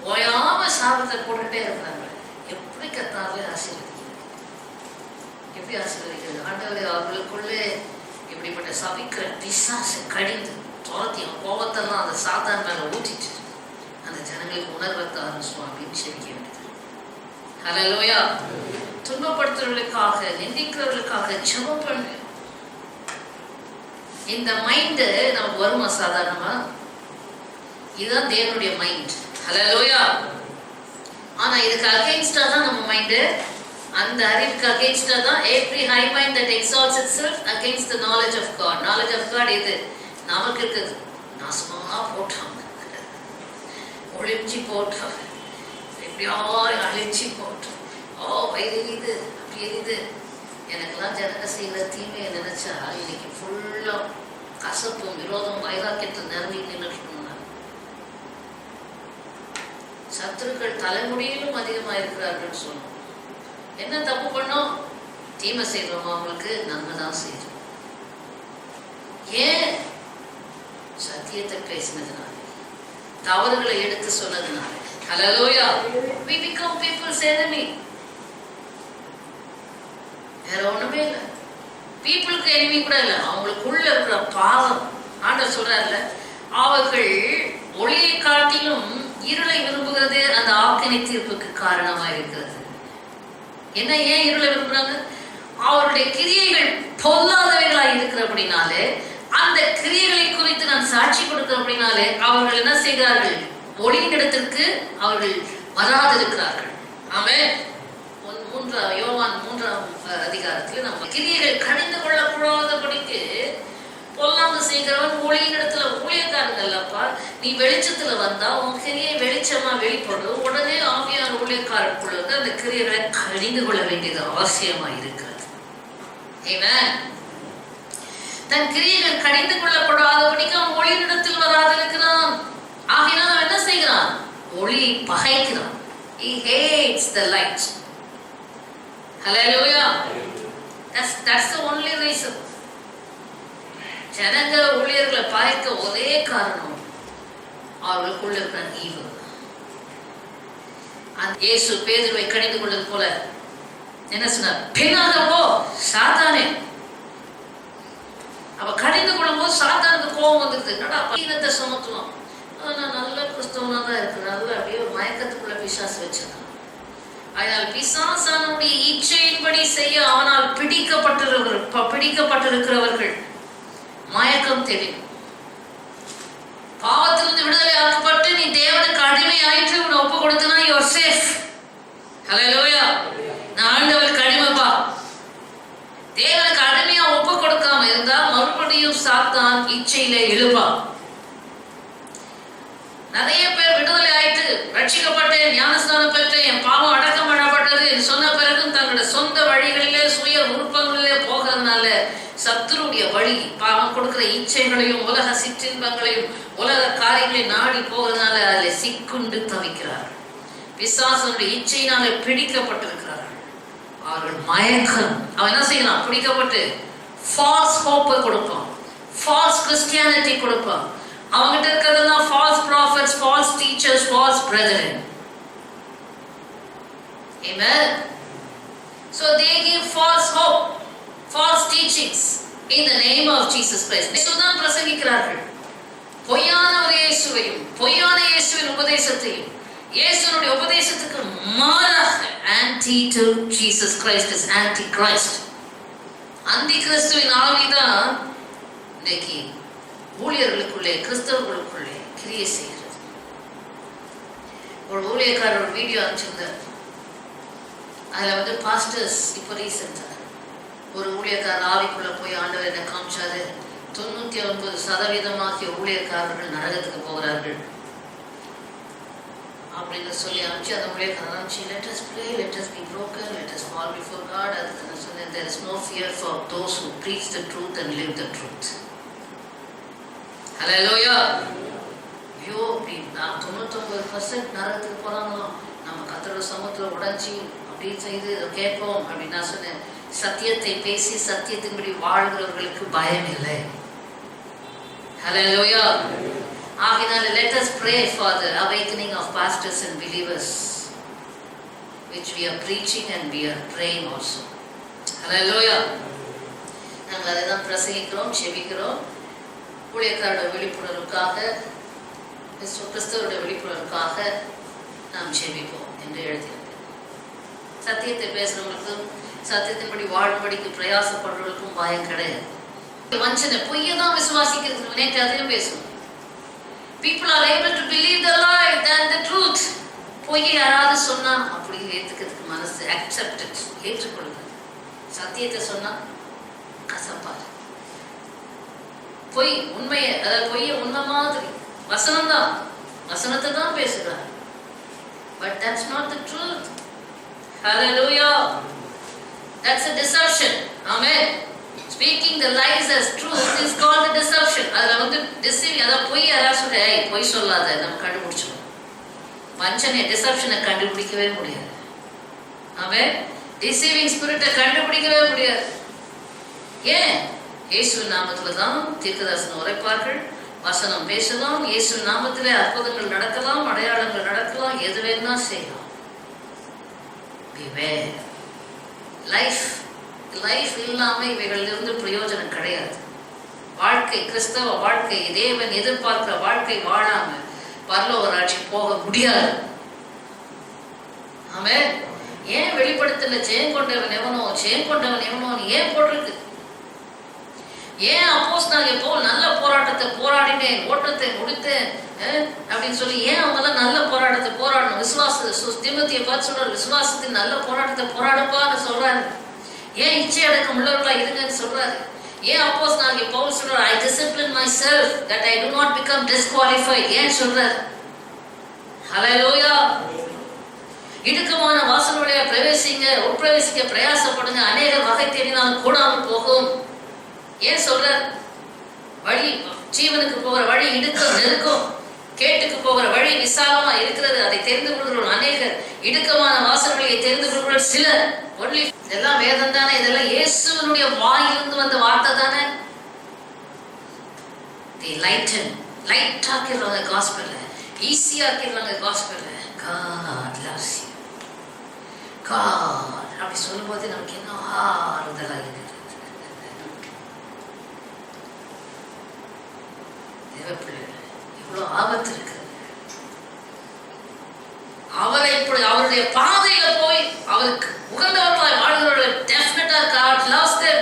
ஓயாம சாபத்தை போட்டுட்டே இருக்கிறாங்களே, எப்படி கத்தாவே ஆசீர்வதிக்கிறது? எப்படி ஆசீர்வதிக்கிறது? ஆண்டவரே, அவர்களுக்குள்ளே இப்படிப்பட்ட சபிக்கிற பிசாசு கடிந்து துரத்தி கோபத்தெல்லாம் அந்த சாத்தான் மேல ஊற்றிட்டு அந்த ஜனங்களுக்கு உணர்வை தாரும் சுவாமின்னு செபிக்க வேண்டியது. ஹல்லேலூயா. துன்பப்படுத்துறவர்களுக்காக, நிந்திக்கிறவர்களுக்காக ஜெபம் பண்ணு. இந்த மைண்டு நமக்கு வருமா சாதாரணமா? இதுதான் தேவனுடைய மைண்ட். ஹல்லேலூயா. ஆனா இதுக்கு அகைன்ஸ்டா தான் நம்ம மைண்டு. அந்த அறிவுக்கு அகைன்ஸ்டா தான் every high mind that exalts itself against the knowledge of God. knowledge of God இது நமக்கு இருக்குது. நாசமா போட்டாங்க, ஒளிஞ்சி போட்டாங்க, எப்படியாவது அழிஞ்சி போட்டோம். எரியுது, அப்படி எரியுது. எனக்கெல்லாம் ஜனங்க செய்கிற தீமையை நினைச்சா இன்னைக்கு ஃபுல்லா கசப்பும் விரோதம் வைராக்கியத்தில் நிரம்பி நின்றுட்டு. சத்துருக்கள் தலைமுடியிலும் அதிகமாக இருக்கிறார்கள் சொன்னோம். என்ன தப்பு பண்ணோம்? தீமை செய்வோம், அவங்களுக்கு நன்மை தான் செய்வோம். ஏன்? சத்தியத்தை பேசினதுனால, தவறுகளை எடுத்து சொன்னதுனால. ஹல்லேலூயா. we become people's enemy. வேற ஒண்ணுமே இல்லை. பீப்புளுக்கு எனிமி கூட இல்லை, அவங்களுக்குள்ள இருக்கிற பாவம். ஆண்டவர் சொல்றாருல, அவர்கள் ஒளியை காட்டிலும் இருளை விரும்புகிறது, அந்த ஆக்கினை தீர்ப்புக்கு காரணமா இருக்கிறது. என்ன? ஏன் இருளை விரும்புறாங்க? அவருடைய கிரியைகள் பொல்லாதவைகளாய் இருக்கிறபடினாலே, அந்த கிரியைகளை குறித்து நான் சாட்சி கொடுக்கிறபடினாலே அவர்கள் என்ன செய்கிறார்கள்? ஒளியின் இடத்திற்கு அவர்கள் வராதிருக்கிறார்கள். ஆமென். யோவான் 3ஆம் அதிகாரத்தில் நம்ம கிரியைகள் கடிந்து கொள்ளக்கூடாதபடிக்கு பொல்லாங்கு செய்கிறவன் ஒளியின் இடத்துல ஊழியக்காரங்க இல்லப்பா. நீ வெளிச்சத்துல வந்தா உன் கிரியை வெளிச்சமா வெளிப்படும். உடனே ஆவியான ஊழியக்காரருக்குள்ள வந்து அந்த கிரியைகளை கடிந்து கொள்ள வேண்டியது அவசியமா இருக்கிறது. ஆமென். தன் கிரியைகள் கடிந்து கொள்ளக்கூடாதபடிக்கு அவன் ஒளியின் இடத்தில் வராதிருக்கிறான். ஆகையினால் அவன் என்ன செய்கிறான்? ஒளியை பகைக்கிறான். He hates the light. Hallelujah. That's the only reason. ஜனங்க ஊழியர்களை பாய்க்க ஒரே காரணம் அவர்களுக்குள்ள இருக்கிற ஈவு. இயேசு பேதுருவை கடிந்து கொண்டது போல என்ன சொன்னார்? பின்னாக போ சாத்தானே. அவ கடிந்து கொள்ளும் போது சாத்தானுக்கு கோபம் வந்துருது. என்னடா பீனத்தை சுமத்துவோம், நான் நல்ல கிறிஸ்தவனா தான் இருக்கு, நல்ல அப்படியே ஒரு மயக்கத்துக்குள்ள பிசாசு வச்சிருக்கான். அதனால் பிசாசானுடைய இச்சையின்படி செய்ய அவனால் பிடிக்கப்பட்டிருக்கிறவர்கள் மயக்கம் தெரியும். பாவத்திலிருந்து விடுதலை ஆக்கப்பட்டு நீ தேவனுக்கு அடிமை ஆயிற்று உன்னை ஒப்பு கொடுத்தனா you are safe. ஹல்லேலூயா. நான் ஆண்டவருக்கு அடிமைப்பா. தேவனுக்கு அடிமையா ஒப்பு கொடுக்காம இருந்தா மறுபடியும் சாத்தான் இச்சையில எழுப்பான். நிறைய பேர் விடுதலை ஆயிட்டு, ரட்சிக்கப்பட்டேன், ஞானஸ்நானம் பெற்றேன், என் பாவம் அடக்கம் பண்ணப்பட்டது சொன்ன பிறகும் தங்களுடைய சொந்த வழிகளிலே சுய விருப்பங்களிலே போகிறதுனால சத்துருடைய வழி, பாவம் கொடுக்கிற இச்சைகளையும் உலக சிற்றின்பங்களையும் உலக காரியங்களை நாடி போகிறதுனால அதில் சிக்குண்டு தவிக்கிறார்கள். பிசாசனுடைய இச்சையினால பிடிக்கப்பட்டிருக்கிறார்கள். அவர்கள் மயக்கம். அவன் என்ன செய்யலாம்? பிடிக்கப்பட்டு ஃபால்ஸ் ஹோப்பை கொடுப்பான், ஃபால்ஸ் கிறிஸ்டியானிட்டி கொடுப்பான். அவங்ககிட்ட இருக்கிறதெல்லாம் false prophets, false teachers, false brethren. Amen. So they give false hope, false teachings in the name of Jesus Christ. இயேசுதான் பிரசங்கிக்கிறார்கள். பொய்யான ஒரு இயேசுவையும் பொய்யான இயேசுவின் உபதேசத்தையும் இயேசுனுடைய உபதேசத்துக்கு மாறாக anti to Jesus Christ is antichrist. அந்தி கிறிஸ்துவின் ஆவிதான் இன்னைக்கு ஊழியர்களுக்குள்ளே கிறிஸ்தவர்களுக்குள்ளே கிரியை செய்கிறது. ஒரு ஊழியக்காரர் ஒரு வீடியோ அனுப்பிச்சிருந்தார். அதில் வந்து பாஸ்டர்ஸ் இப்போ ரீசெண்டாக ஒரு ஊழியக்காரர் ஆவிக்குள்ள போய் ஆண்டவர் என்ன காமிச்சாரு, 99% ஊழியக்காரர்கள் நரகத்துக்கு போகிறார்கள் அப்படின்னு சொல்லி அனுப்பிச்சு அந்த ஊழியக்காரர் அனுப்பிச்சு let us pray, let us be broken, let us fall before God. அதுக்கு சொன்னேன், there is no fear for those who preach the truth and live the truth. ஹல்லேலூயா. ஐயோ, அப்படி நான் 99% நரகத்துக்கு போறாங்களாம், நம்ம கர்த்தரோட சமூகத்தில் உடைச்சி அப்படி செய்து கேட்போம் அப்படின்னு நான் சொன்னேன். சத்தியத்தை பேசி சத்தியத்தின்படி வாழ்கிறவர்களுக்கு பயம் இல்லை. ஹல்லேலூயா. ஆகையினால let us pray for the awakening of pastors and believers which we are preaching and we are praying also. ஹல்லேலூயா. நாங்கள் அதை தான் பிரசங்கிக்கிறோம், செபிக்கிறோம். ஊழியக்காரோட விழிப்புணர்வுக்காக, கிறிஸ்தவருடைய விழிப்புணர்வுக்காக நாம் செபிப்போம் என்று எழுதியிருக்கேன். சத்தியத்தை பேசுறவங்களுக்கும் சத்தியத்தின்படி வாழும்படிக்கு பிரயாசப்படுறவங்களுக்கும் பயம் கிடையாது. வஞ்சனை பொய்யை தான் விசுவாசிக்கிறது. நேற்று அதையும் பேசுவோம். People are able to believe the lie than the truth. பொய்யை யாராவது சொன்னா அப்படி ஏற்றுக்கிறதுக்கு மனசு அக்செப்டன்ஸ், ஏற்றுக்கொள்ளுங்க. சத்தியத்தை சொன்னா கசப்பாரு. பொய் உண்மையை, அதாவது பொய்யை உண்மை மாதிரி வசனம் தான், வசனத்தை தான் பேசுகிறார். But that's not the truth. Hallelujah. That's a deception. Amen. Speaking the lies as truth is called a deception. அதுல deceiving, அதாவது பொய் யாராவது சொல்ற, பொய் சொல்லாத, நம்ம கண்டுபிடிச்சோம். வஞ்சனை, டிசெப்ஷனை கண்டுபிடிக்கவே முடியாது. ஆமென். டிசீவிங் ஸ்பிரிட்டை கண்டுபிடிக்கவே முடியாது. ஏன்? இயேசு நாமத்துல தான் தீர்க்கதரிசனம் உரைப்பார்கள், வசனம் பேசலாம், இயேசு நாமத்திலே அற்புதங்கள் நடக்கலாம், அடையாளங்கள் நடக்கலாம், எது வேணா செய்யலாம். Beware. லைஃப் இல்லாம இவைகளிலிருந்து பிரயோஜனம் கிடையாது. வாழ்க்கை, கிறிஸ்தவ வாழ்க்கை, தேவன் எதிர்பார்க்கிற வாழ்க்கை வாழாம பரலோக ராஜ்யம் போக முடியாது. ஆமென். ஏன் வெளிப்படுத்தல ஜெயம் கொண்டவன் எவனோ, ஜெயம் கொண்டவன் எவனோ ஏன் போட்டிருக்கு? ஏன் அப்போஸ்தலனாகிய பவுல் நல்ல போராட்டத்தை போராடினேன், ஓட்டத்தை முடித்தேன் அப்படின்னு சொல்லி ஏன் அவங்கெல்லாம் நல்ல போராட்டத்தை போராடணும்? தீமோத்தேயுவை பார்த்து சொல்றாரு, விசுவாசத்தின் நல்ல போராட்டத்தை போராடப்பான்னு சொல்றாரு. ஏன் இச்சை அடக்கம் உள்ளவர்களா இருங்கன்னு சொல்றாரு. ஏன் அப்போஸ்தலனாகிய பவுல் சொல்றாரு, I discipline myself that I do not become disqualified. ஏன் சொல்றாரு? ஹல்லேலூயா. இடுக்கமான வாசல் வழியா பிரவேசிங்க, உட்பிரவேசிக்க பிரயாசப்படுங்க, அநேக வகை தேடினாலும் கூடாமல் போகும். ஏன் சொல்றார்? வழி, ஜீவனுக்கு போகிற வழி இடுக்கம் நெருக்கம், கேட்டுக்கு போகிற வழி விசாலமா இருக்கிறது, அதை தெரிந்து கொள்கிறோம் அநேகர், இடுக்கமான வாசல் வழியை தெரிந்து கொள்கிறோம் சிலர். ஒன்லி இதெல்லாம் வேதம் தானே, இதெல்லாம் இயேசுவினுடைய வாயிலிருந்து வந்த வார்த்தை தானே. லைட் ஆக்கிடுறாங்க காஸ்பெல்ல, ஈஸியா ஆக்கிடுறாங்க காஸ்பெல்ல. God loves you. God அப்படி சொல்லும்போது நமக்கு என்ன ஆறுதலா இருக்கு. இவ்வளவு ஆபத்து இருக்கு. அவரை இப்படி அவருடைய பாதையில போய் அவருக்கு உகந்தவர்களாய் வாழ்கிறவர்கள் டெஃபினட்டா God loves them.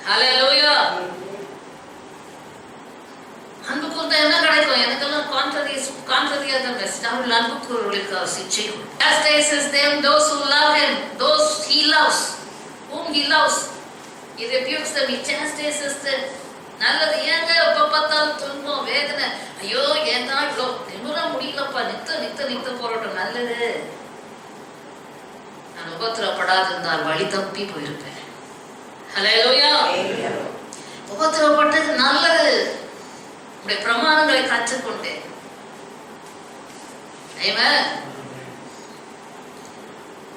Hallelujah. அன்பு கூர்ந்தா என்ன கிடைக்கும்? எனக்கெல்லாம் கான்ட்ரரியா தான் பெஸ்ட். அவர்கள் அன்பு கூறுவர்களுக்கு சிச்சை chastises them those who love him, those he loves, whom he loves. He rebukes them, he chastises them. நல்லது. ஏங்க எப்ப பார்த்தாலும் துன்பம், வேதனை, ஐயோ ஏன்னா இவ்வளோ நிமிர முடியலப்பா, நித்த போராட்டம். நல்லது. நான் உபத்திரப்படாதிருந்தால் வழி தப்பி போயிருப்பேன். ஹல்லேலூயா. உபத்திரப்பட்டது நல்லது. உடைய பிரமாணங்களை கற்றுக்கொண்டேன்.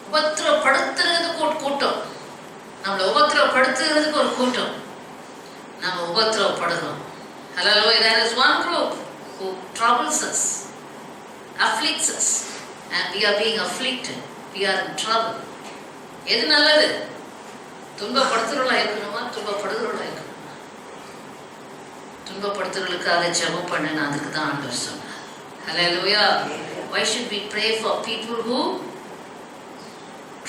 உபத்திரப்படுத்துறதுக்கு ஒரு கூட்டம், நம்மளை உபத்திரப்படுத்துறதுக்கு ஒரு கூட்டம், நம்ம உபத்திரப்படுகிறோம். Hallelujah. There is one group who troubles us, afflicts us, and we are being afflicted. We are in trouble. எது நல்லது? துன்பப்படுத்துறவர்களா இருக்கணுமா, துன்பப்படுத்துறவர்களா இருக்கணுமா? துன்பப்படுத்துறவர்களுக்காக ஜெபம் பண்ண அதுக்கு தான் ஆண்டவர் சொன்னார். Hallelujah. Why should we pray for people who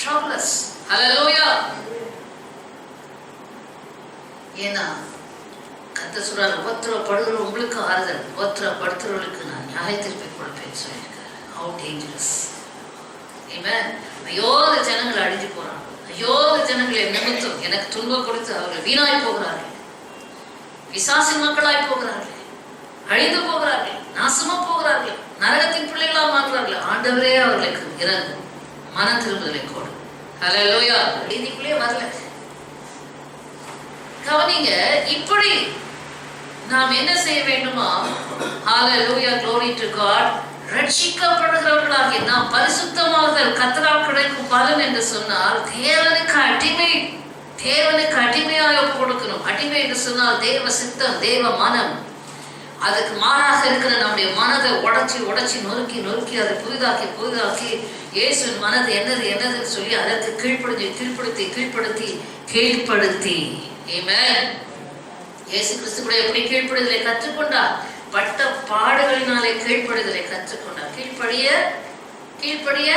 trouble us? Hallelujah. ஏன்னா கர்த்தர் சொல்றார், உபத்திரப்படுகிற உங்களுக்கு ஆறுதல், உபத்திரப்படுத்துறவர்களுக்கு நான் நியாய தீர்ப்பை கொடுப்பேன்னு சொல்லியிருக்காரு. How dangerous. Amen. ஐயோ அந்த ஜனங்கள் அழிஞ்சு போறாங்க, ஐயோ அந்த ஜனங்களை நிமித்தம் எனக்கு துன்பம் கொடுத்து அவர்கள் வீணாய் போகிறார்கள், பிசாசின் மக்களாய் போகிறார்கள், அழிந்து போகிறார்கள், நாசமா போகிறார்கள், நரகத்தின் பிள்ளைகளா மாறுகிறார்கள். ஆண்டவரே அவர்களுக்கு இறங்கும், மன திரும்புதலை கொடு. ஹல்லேலூயா. இதுக்குள்ளே வரல. கவனிங்க, இப்படி நாம் என்ன செய்ய வேண்டுமா? ஹல்லேலூயா, glory to God. ரட்சிக்கப்படுகிறவர்களாகிய நாம் பரிசுத்தமாகுதல் கர்த்தரால் கிடைக்கும் பலன் என்று சொன்னால் தேவனுக்கு அடிமையாக கொடுக்கணும். அடிமை என்று சொன்னால் தேவ சித்தம், தேவ மனம். அதுக்கு மாறாக இருக்கிற நம்முடைய மனதை உடைச்சி உடைச்சி நொறுக்கி நொறுக்கி அதை புதிதாக்கி புதிதாக்கி இயேசுவின் மனது என்னது என்னதுன்னு சொல்லி அதற்கு கீழ்ப்படுத்தி ஆமென். இயேசு கிறிஸ்து கூட எப்படி கீழ்ப்படுதலை கற்றுக்கொண்டார்? பட்ட பாடுகளினாலே கீழ்ப்படுதலை கற்றுக்கொண்டார். கீழ்ப்படிய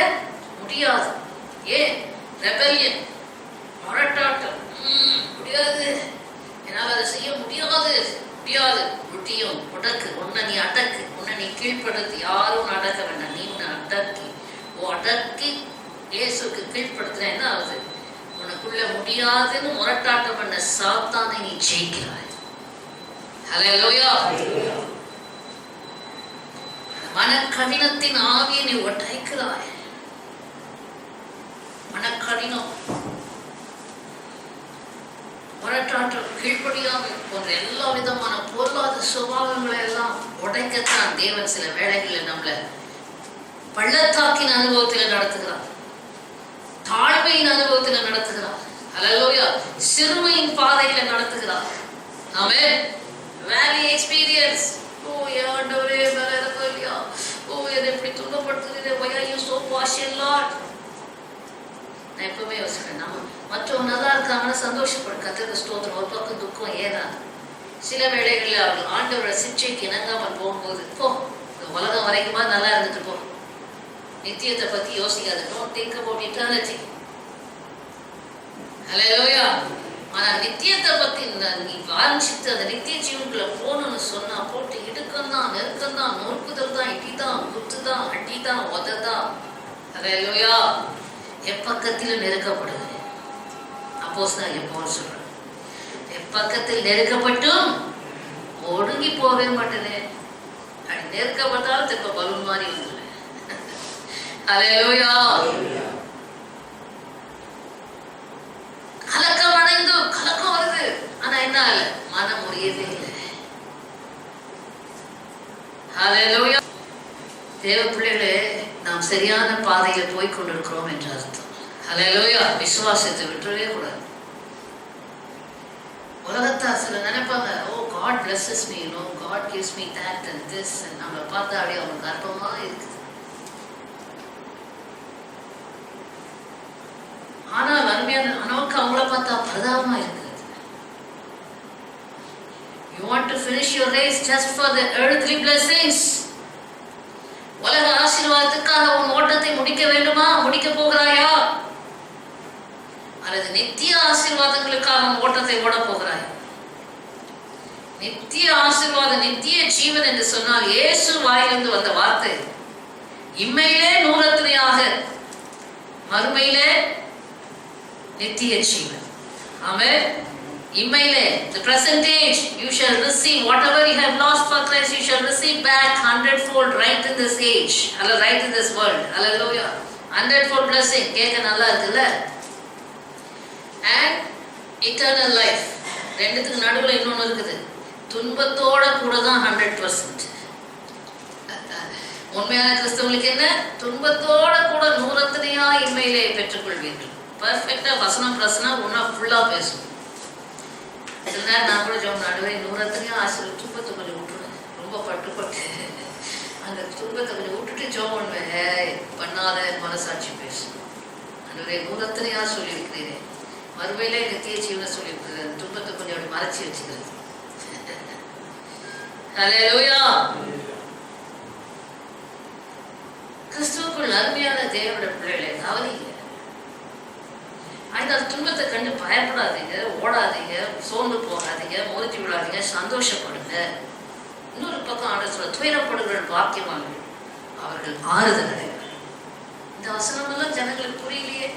முடியாது. ஏன்? ரெபெல்லியன், முரட்டாட்டம். முடியாது, என்னால் அதை செய்ய முடியாது. முடியும், உடக்கு, உன்னை நீ அடக்கு, உன்னை நீ கீழ்ப்படுத்தி. யாரும் அடக்க வேண்டாம், நீ உன்னை அடக்கி இயேசுக்கு கீழ்ப்படுத்தின என்ன ஆகுது? உனக்குள்ள முடியாதுன்னு முரட்டாட்டம் பண்ண சாத்தானை நீ ஜெயிக்கிறாய். ஹல்லேலூயா. மனக்கடினத்தின் ஆவியை நீ உடைக்கிறாய். மனக்கடினம், முரட்டாட்டம், கீழ்ப்படியாமல் போன்ற எல்லா விதமான பொருளாதார சுபாவங்களை எல்லாம் உடைக்கத்தான் தேவன் சில வேளைகளில் நம்மள பள்ளத்தாக்கின் அனுபவத்தில் நடத்துகிறார், தாழ்மையின் அனுபவத்தில் நடத்துகிறார். ஹல்லேலூயா. சிறுமையின் பாதையில நடத்துகிறார். ஆமென். வேலி எக்ஸ்பீரியன்ஸ். ஓ ஆண்டவரே, மேல இருக்கலையா, ஓ என்னை இப்படி துன்பப்படுத்துகிறீரே, why are you so partial Lord? நான் எப்பவுமே யோசிப்பேன், நம்ம மற்றவங்க நல்லா இருக்காங்கன்னு சந்தோஷப்படும், கர்த்தருக்கு ஸ்தோத்திரம். ஒரு பக்கம் துக்கம் ஏன்னா சில வேளைகளில் அவர்கள் ஆண்டவரோட சிக்ஷைக்கு இணங்காமல் போகும்போது, போ இந்த உலகம் வரைக்குமா நல்லா இருந்துட்டு போ, நித்தியத்தை பத்தி யோசிக்காது. Don't think about eternity. ஹல்லேலூயா. ஆனா நித்தியத்தை பத்தி நீ வாஞ்சித்து அந்த நித்திய ஜீவனுக்குள்ள போகணும்னு சொன்னா போட்டு இடுக்கம்தான், நெருக்கம்தான், நொறுக்குதல் தான், இடிதான், குத்துதான், அடிதான், உததான். ஹல்லேலூயா. எப்பக்கத்தில் நெருக்கப்படுது. அப்போஸ்தலன் பவுல் சொல்றார், எப்பக்கத்தில் நெருக்கப்பட்டும் ஒடுங்கி போவே மாட்டேனே. அப்படி நெருக்கப்பட்டாலும் திரும்ப பலூன் மாதிரி வந்துடுவேன். ஹல்லேலூயா. கலக்கம் வருது, ஆனா என்ன இல்ல, மனம் முறியவே இல்லை. ஹல்லேலூயா. தேவ பிள்ளைகளே, நாம் சரியான பாதையில போய் கொண்டிருக்கிறோம் என்று அர்த்தம். ஹல்லேலூயா. விசுவாசத்தை விட்டுறவே கூடாது. உலகத்தார் சில நினைப்பாங்க, ஓ God blesses me, you know, God gives me that and this, நம்மளை பார்த்தா அப்படியே அவங்களுக்கு அற்பமா இருக்குது. ஆனால் அருமையான நமக்கு அவங்கள பார்த்தா பிரதாபமா இருக்குது. You want to finish your race just for the earthly blessings? உலக ஆசீர்வாதத்துக்காக உன் ஓட்டத்தை முடிக்க வேண்டுமா? முடிக்க போகிறாயா? அல்லது நித்திய ஆசீர்வாதங்களுக்காக உன் ஓட்டத்தை ஓட போகிறாயா? நித்திய ஆசீர்வாதம், நித்திய ஜீவன் என்று சொன்னால் இயேசு வாயிலிருந்து வந்த வார்த்தை இம்மையிலே நூறத்தினையாக, மறுமையிலே நித்திய ஜீவன். ஆமென். இம்மையிலே, the present age, you shall receive whatever you have lost for Christ, you shall receive back 100-fold right in this age, right in this world. Hallelujah. 100-fold blessing. கேட்க நல்லா இருக்குல்ல? And eternal life. ரெண்டுத்துக்கு நடுவில் இன்னொன்று இருக்குது. துன்பத்தோட கூட தான் 100%. உண்மையான கிறிஸ்தவங்களுக்கு என்ன? துன்பத்தோட கூட நூறத்தினையா இம்மையிலே பெற்றுக்கொள்வீர்கள். பர்ஃபெக்டா வசனம் பிரசனா ஒன்னா ஃபுல்லா பேசும். சில நேரம் நான் கூட ஜோம் நடுவே நூறத்தினையும் ஆசிரியர் துன்பத்தை கொஞ்சம் விட்டுருவேன். ரொம்ப பட்டு அந்த துன்பத்தை கொஞ்சம் விட்டுட்டு ஜோம் பண்ணுவேன். பண்ணாத மனசாட்சி பேசும். நடுவே நூறத்தினையா சொல்லியிருக்கிறேன், மறுமையிலே நித்திய ஜீவனை சொல்லியிருக்கிறேன். துன்பத்தை கொஞ்சம் அப்படி மறைச்சி வச்சுக்கிறது. ஹல்லேலூயா. கிறிஸ்துவுக்குள் அருமையான தேவனுடைய பிள்ளைகளை கவனிங்க. அந்த துன்பத்தை கண்டு பயப்படாதீங்க, ஓடாதீங்க, சோர்ந்து போகாதீங்க, முறிஞ்சு விடாதீங்க, சந்தோஷப்படுங்க. இன்னொரு பக்கம் ஆண்டு சொல்ல, துயரப்படுகிற பாக்கியவான்கள் அவர்கள் ஆறுதல் அடைவார்கள். இந்த வசனம் எல்லாம் ஜனங்களுக்கு புரியலையே.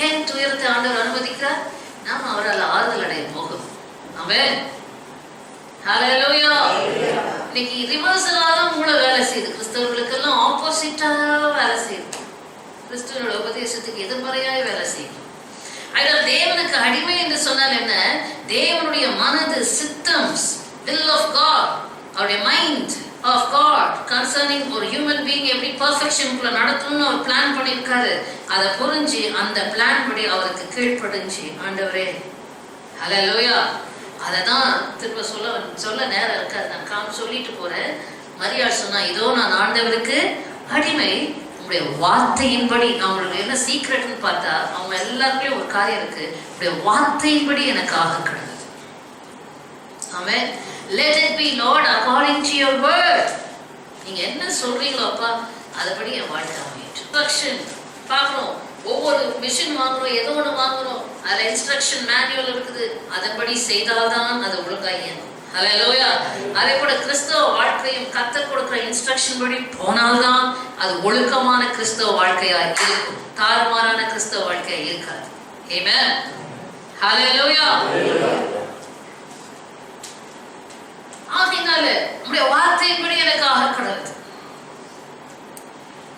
ஏன் துயரத்தை ஆண்டவர் அனுமதிக்கிறார்? நாம் அவரால் ஆறுதல் அடைய போகும். ஆமென். ஹல்லேலூயா. இன்னைக்கு ரிவர்சலாதான் மூளை வேலை செய்யுது. கிறிஸ்தவர்களுக்கெல்லாம் ஆப்போசிட்டா வேலை செய்யுது. கிறிஸ்துவனோட உபதேசத்துக்கு எதிர்மறையாய் வேலை செய்யும். அதனால் தேவனுக்கு அடிமை என்று சொன்னால் என்ன? தேவனுடைய மனது, சித்தம்ஸ், will of God, அவருடைய மைண்ட் of God concerning ஒரு ஹியூமன் பீயிங் எப்படி பர்ஃபெக்ஷனுக்குள்ள நடத்தணும்னு அவர் பிளான் பண்ணியிருக்காரு. அதை புரிஞ்சு அந்த பிளான் படி அவருக்கு கீழ்ப்படிஞ்சு, ஆண்டவரே ஹல்லேலூயா, அதை தான் திரும்ப சொல்ல நேரம் இருக்காது. நான் சொல்லிட்டு போறேன். மரியாள் சொன்னா, இதோ நான் ஆண்டவருக்கு அடிமை, உங்களுடைய வார்த்தையின்படி. அவங்களுக்கு என்ன சீக்ரெட்னு பார்த்தா, அவங்க எல்லாருக்குமே ஒரு காரியம் இருக்கு, உங்களுடைய வார்த்தையின்படி எனக்கு ஆக கிடக்குது. ஆமென். Let it be Lord according to your word. நீங்க என்ன சொல்றீங்களோ அப்பா, அதுபடி என் வாழ்க்கை அமையும். இன்ஸ்ட்ரக்ஷன் பார்க்கணும். ஒவ்வொரு மிஷின் வாங்குறோம், ஏதோ ஒன்று வாங்குறோம், அதில் இன்ஸ்ட்ரக்ஷன் மேனுவல் இருக்குது. அதன்படி செய்தால்தான் அது ஒழுங்காக இயங்கும். ஹல்லேலூயா. அதே போல கிறிஸ்தவ வாழ்க்கையும் கர்த்தர் கொடுக்கிற இன்ஸ்ட்ரக்ஷன் படி போனால்தான் அது ஒழுக்கமான கிறிஸ்தவ வாழ்க்கையா இருக்கும். தாறுமாறான கிறிஸ்தவ வாழ்க்கையா இருக்காது. ஆமென். ஹல்லேலூயா. ஆகையினால நம்முடைய வார்த்தையின்படி எனக்கு ஆக கடவுது.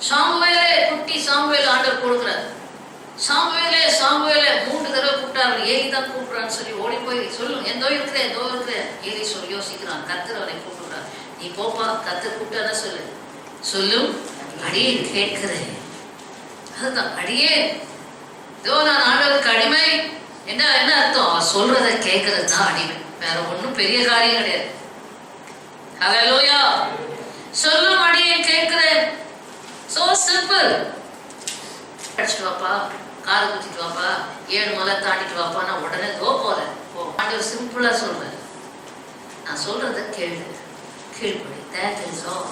சாமுவேலே, குட்டி சாமுவேல் ஆண்டவர் கொடுக்கிறார். சாமுவேலே 3 தடவை கூப்பிட்டாரு. ஏலி தான் கூப்பிடுறான்னு சொல்லி ஓடி போய் சொல்லும், எந்தோ இருக்கிறேன். ஏலி சொல்லி யோசிக்கிறான். கர்த்தர் அவனை கூப்பிடுறார். நீ போப்பா, கர்த்தர் கூப்பிட்டானா சொல்லும், அடியே கேட்கிறேன். அதுதான் அடியே, இதோ நான் ஆண்டவருக்கு அடிமை. என்ன அர்த்தம்? அவர் சொல்றதை கேட்கறது தான் அடிமை. வேற ஒன்றும் பெரிய காரியம் கிடையாது. ஹல்லேலூயா. சொல்லும், அடியே கேட்கிறேன். So simple. படிச்சுட்டு வாப்பா, காலை குத்திட்டு வாப்பா, 7 மலை தாண்டிட்டு வாப்பா, நான் உடனே போறேன். ஆண்டவர் சிம்பிளா சொல்றேன், நான் சொல்றத கீழ்ப்படி. That is all.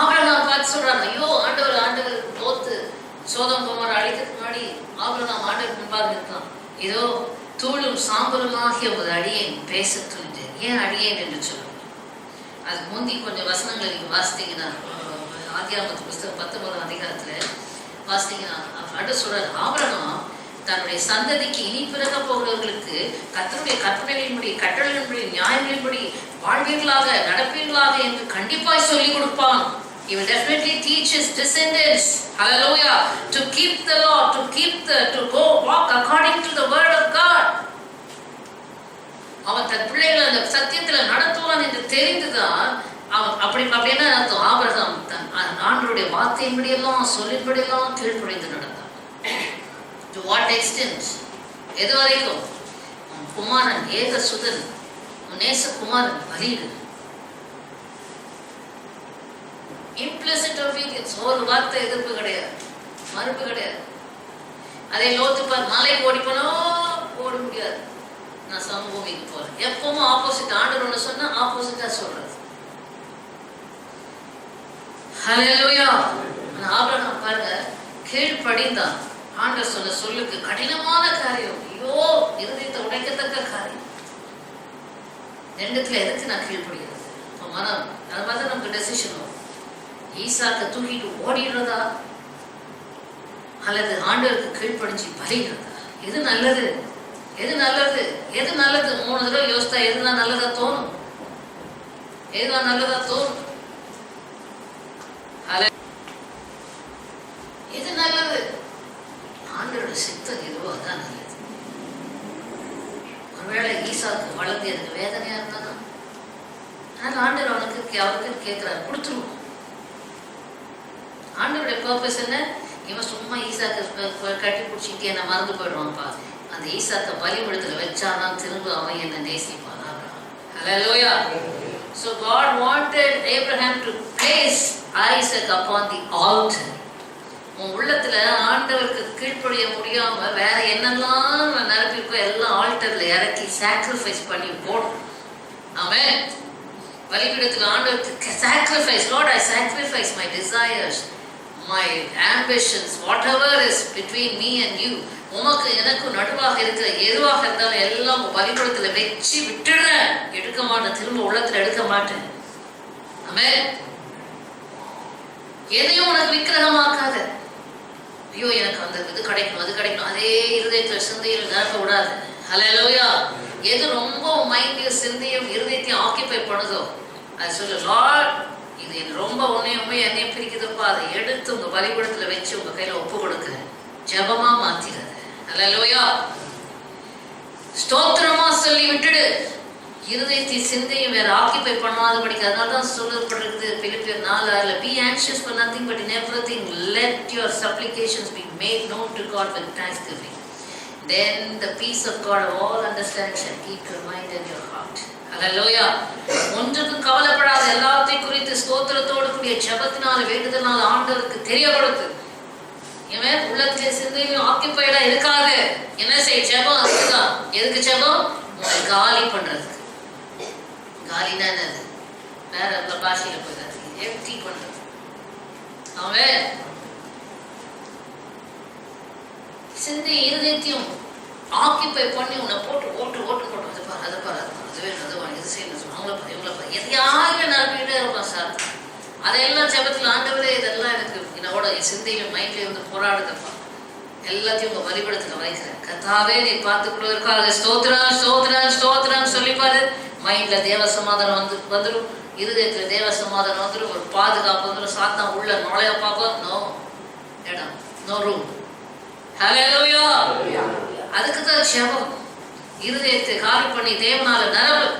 ஆபிரகாம் பார்த்து சொல்றாங்க, ஐயோ ஆண்டவர் தோத்து சோதம் குமார அழிக்கிறதுக்கு முன்னாடி ஆபிரகாம் ஆண்டவருக்கு முன்பாக இருக்கலாம். இதோ தூளும் சாம்பலுமாகிய ஒரு அடியேன் பேச துணிந்தேன். ஏன் அடியேன் என்று சொல்லுவேன்? அதுக்கு முந்தி கொஞ்சம் வசனங்கள் நீங்க வாசித்தீங்கன்னா, ஆதியாகமத்து புஸ்தகம் 19ஆம் அதிகாரத்துல வாசித்தீங்கன்னா, அடுத்து சொல்றாரு, ஆபிரகாம் தன்னுடைய சந்ததிக்கு இனி பிறக்க போகிறவர்களுக்கு கர்த்தருடைய கற்பனைகளின்படி, கட்டளைகளின்படி, நியாயங்களின்படி வாழ்வீர்களாக, நடப்பீர்களாக என்று கண்டிப்பாய் சொல்லிக் கொடுப்பான். He will definitely teach his descendants, hallelujah, to keep the law, to go walk according to the word of God. அவன் தன் பிள்ளைகளை அந்த சத்தியத்துல நடத்துவான் என்று தெரிந்துதான் அவன் அப்படின்னா அர்த்தம். ஆபிரகாம் தன் ஆண்டவருடைய வார்த்தையின்படியெல்லாம் சொல்லின்படியெல்லாம் கீழ்ப்படிந்து நடந்தான். To what extent? எது வரைக்கும்? உன் குமாரன் ஏகசுதன், உன் நேச குமாரன் பலியிடு. Implicit obedience. ஒரு வார்த்தை எதிர்ப்பு கிடையாது, மறுப்பு கிடையாது. அதை லோத்துப்பார், மலைக்கு ஓடி போனா ஓட முடியாது, நான் சமபூமிக்கு போறேன். எப்பவும் ஆப்போசிட். ஆண்டவர் ஒன்று சொன்னா ஆப்போசிட்டா சொல்றது. ஹல்லேலூயா. ஆபிரகாம் பாருங்க, கீழ்ப்படிந்தான். ஆண்டவர் சொன்ன சொல்லுக்கு கடினமான காரியம், ஐயோ இருதயத்தை உடைக்கத்தக்க காரியம். ரெண்டுத்துல எதுக்கு நான் கீழ்ப்படுகிறது? மனம். அது மாதிரி தான் நமக்கு டெசிஷன் வரும். ஈசாக்க தூக்கிட்டு ஓடிடுறதா அல்லது ஆண்டவருக்கு கீழ்ப்படிஞ்சு பலிடுறதா? எது நல்லது? 3 தடவை யோசித்தா எதுதான் நல்லதா தோணும்? எது நல்லது? ஆண்டவரோட சித்தம் எதுவோ அதான் நல்லது. ஒருவேளை ஈசாக்கு வளர்ந்து எனக்கு வேதனையா இருந்தாதான், ஆனால் ஆண்டவர் அவருக்கு கேட்கிறார், கொடுத்துருவோம். ஆண்டவருடைய பர்பஸ் என்ன? இவன் சும்மா ஈசாக்க கட்டி பிடிச்சிட்டு என்ன மறந்து போயிடுவான்ப்பா. அந்த ஈசாக்க பலிபீடத்துல வச்சாதான் திரும்ப அவன் என்ன நேசிப்பான். Hallelujah. So God wanted Abraham to place Isaac upon the altar. உன் உள்ளத்துல ஆண்டவருக்கு கீழ்ப்படிய முடியாம வேற என்னெல்லாம் நிரப்பிருக்கோ எல்லாம் ஆல்டர்ல இறக்கி சாக்ரிஃபைஸ் பண்ணி போடும். ஆமென். பலிபீடத்துல ஆண்டவருக்கு sacrifice. Lord, I sacrifice my desires, my ambitions, whatever is between me and you. உமக்கு எனக்கு நடுவாக இருக்கிற எதுவாக இருந்தாலும் எல்லாம் பலிபீடத்துல வச்சு விட்டுடுறேன். எடுக்க மாட்டேன், திரும்ப உள்ளத்துல எடுக்க மாட்டேன். ஆமென். எதையும் உனக்கு விக்கிரகமாக்காத. ஐயோ எனக்கு அந்த இது கிடைக்கணும், அது கிடைக்கணும், அதே இருதயத்துல சிந்தையில் நிரப்ப விடாது. ஹல்லேலூயா. எது ரொம்ப மைண்டையும் சிந்தையும் இருதயத்தையும் ஆக்கிபை பண்ணுதோ அது சொல்லு, லார்ட் இது ரொம்ப என்னையும் பிரிக்குதுப்பா, அதை எடுத்து உங்க பலிபீடத்துல வச்சு உங்க கையில ஒப்பு கொடுக்குறேன். ஜெபமா மாத்திடுறது. ஹல்லேலூயா. ஸ்தோத்திரமா சொல்லி விட்டுடு. இருதயத்தை சிந்தையும் வேற ஆக்கிபை பண்ணாதபடிக்கு. அதனால்தான் சொல்லப்பட்டிருக்குது பிலிப்பியர் 4:6, be anxious for nothing but in everything let your supplications be made known to God with thanksgiving. then the peace of God of all understanding shall keep your mind and your heart. Hallelujah. ஒன்றுக்கும் கவலைப்படாத, எல்லாத்தையும் குறித்து ஸ்தோத்திரத்தோடு கூடிய ஜெபத்தினால வேண்டுதல்னால ஆண்டவருக்கு தெரியப்படுத்து. இவன் உள்ளத்திலே சிந்தையும் ஆக்கிப்பைடா இருக்காது. என்ன செய்? ஜெபம். அதுதான் எதுக்கு ஜெபம்? உங்களை காலி பண்றதுக்கு. காலினா என்னது? வேற பாஷையில போயிடாது, எம்டி பண்றது. அவன் சிந்தை இருதயத்தையும் ஆக்கிப்பை பண்ணி உன்னை போட்டு ஓட்டு ஓட்டு போட்டு அது பாரு அது பாரு அது வேணும் அது வாங்க இது செய்யணும் அவங்கள பாரு இவங்கள பாரு எதையாவது நிரப்பிக்கிட்டே இருப்பான் சார். அதையெல்லாம் ஜெபத்தில் ஆண்டவரே இதெல்லாம் எனக்கு என்னோட சிந்தையிலும் மைண்ட்ல இருந்து போராடுதப்பா, எல்லாத்தையும் உங்க பலிபடத்துல வைக்கிறேன். கர்த்தாவே நீ பார்த்துக்கொள்வதற்காக ஸ்தோத்திரம் ஸ்தோத்திரம் ஸ்தோத்திரம் சொல்லிப்பாரு. மைண்ட்ல தேவ சமாதானம் வந்துடும், இருதயத்துல தேவ சமாதானம் வந்துடும், ஒரு பாதுகாப்பு வந்துடும். சாத்தான் உள்ள நுழைய பார்ப்போம், நோ இடம், நோ ரூம். ஹல்லேலூயா. அதுக்கு தான் ஜெபம். இருதயத்தை காலி பண்ணி தேவனால நிரப்பு.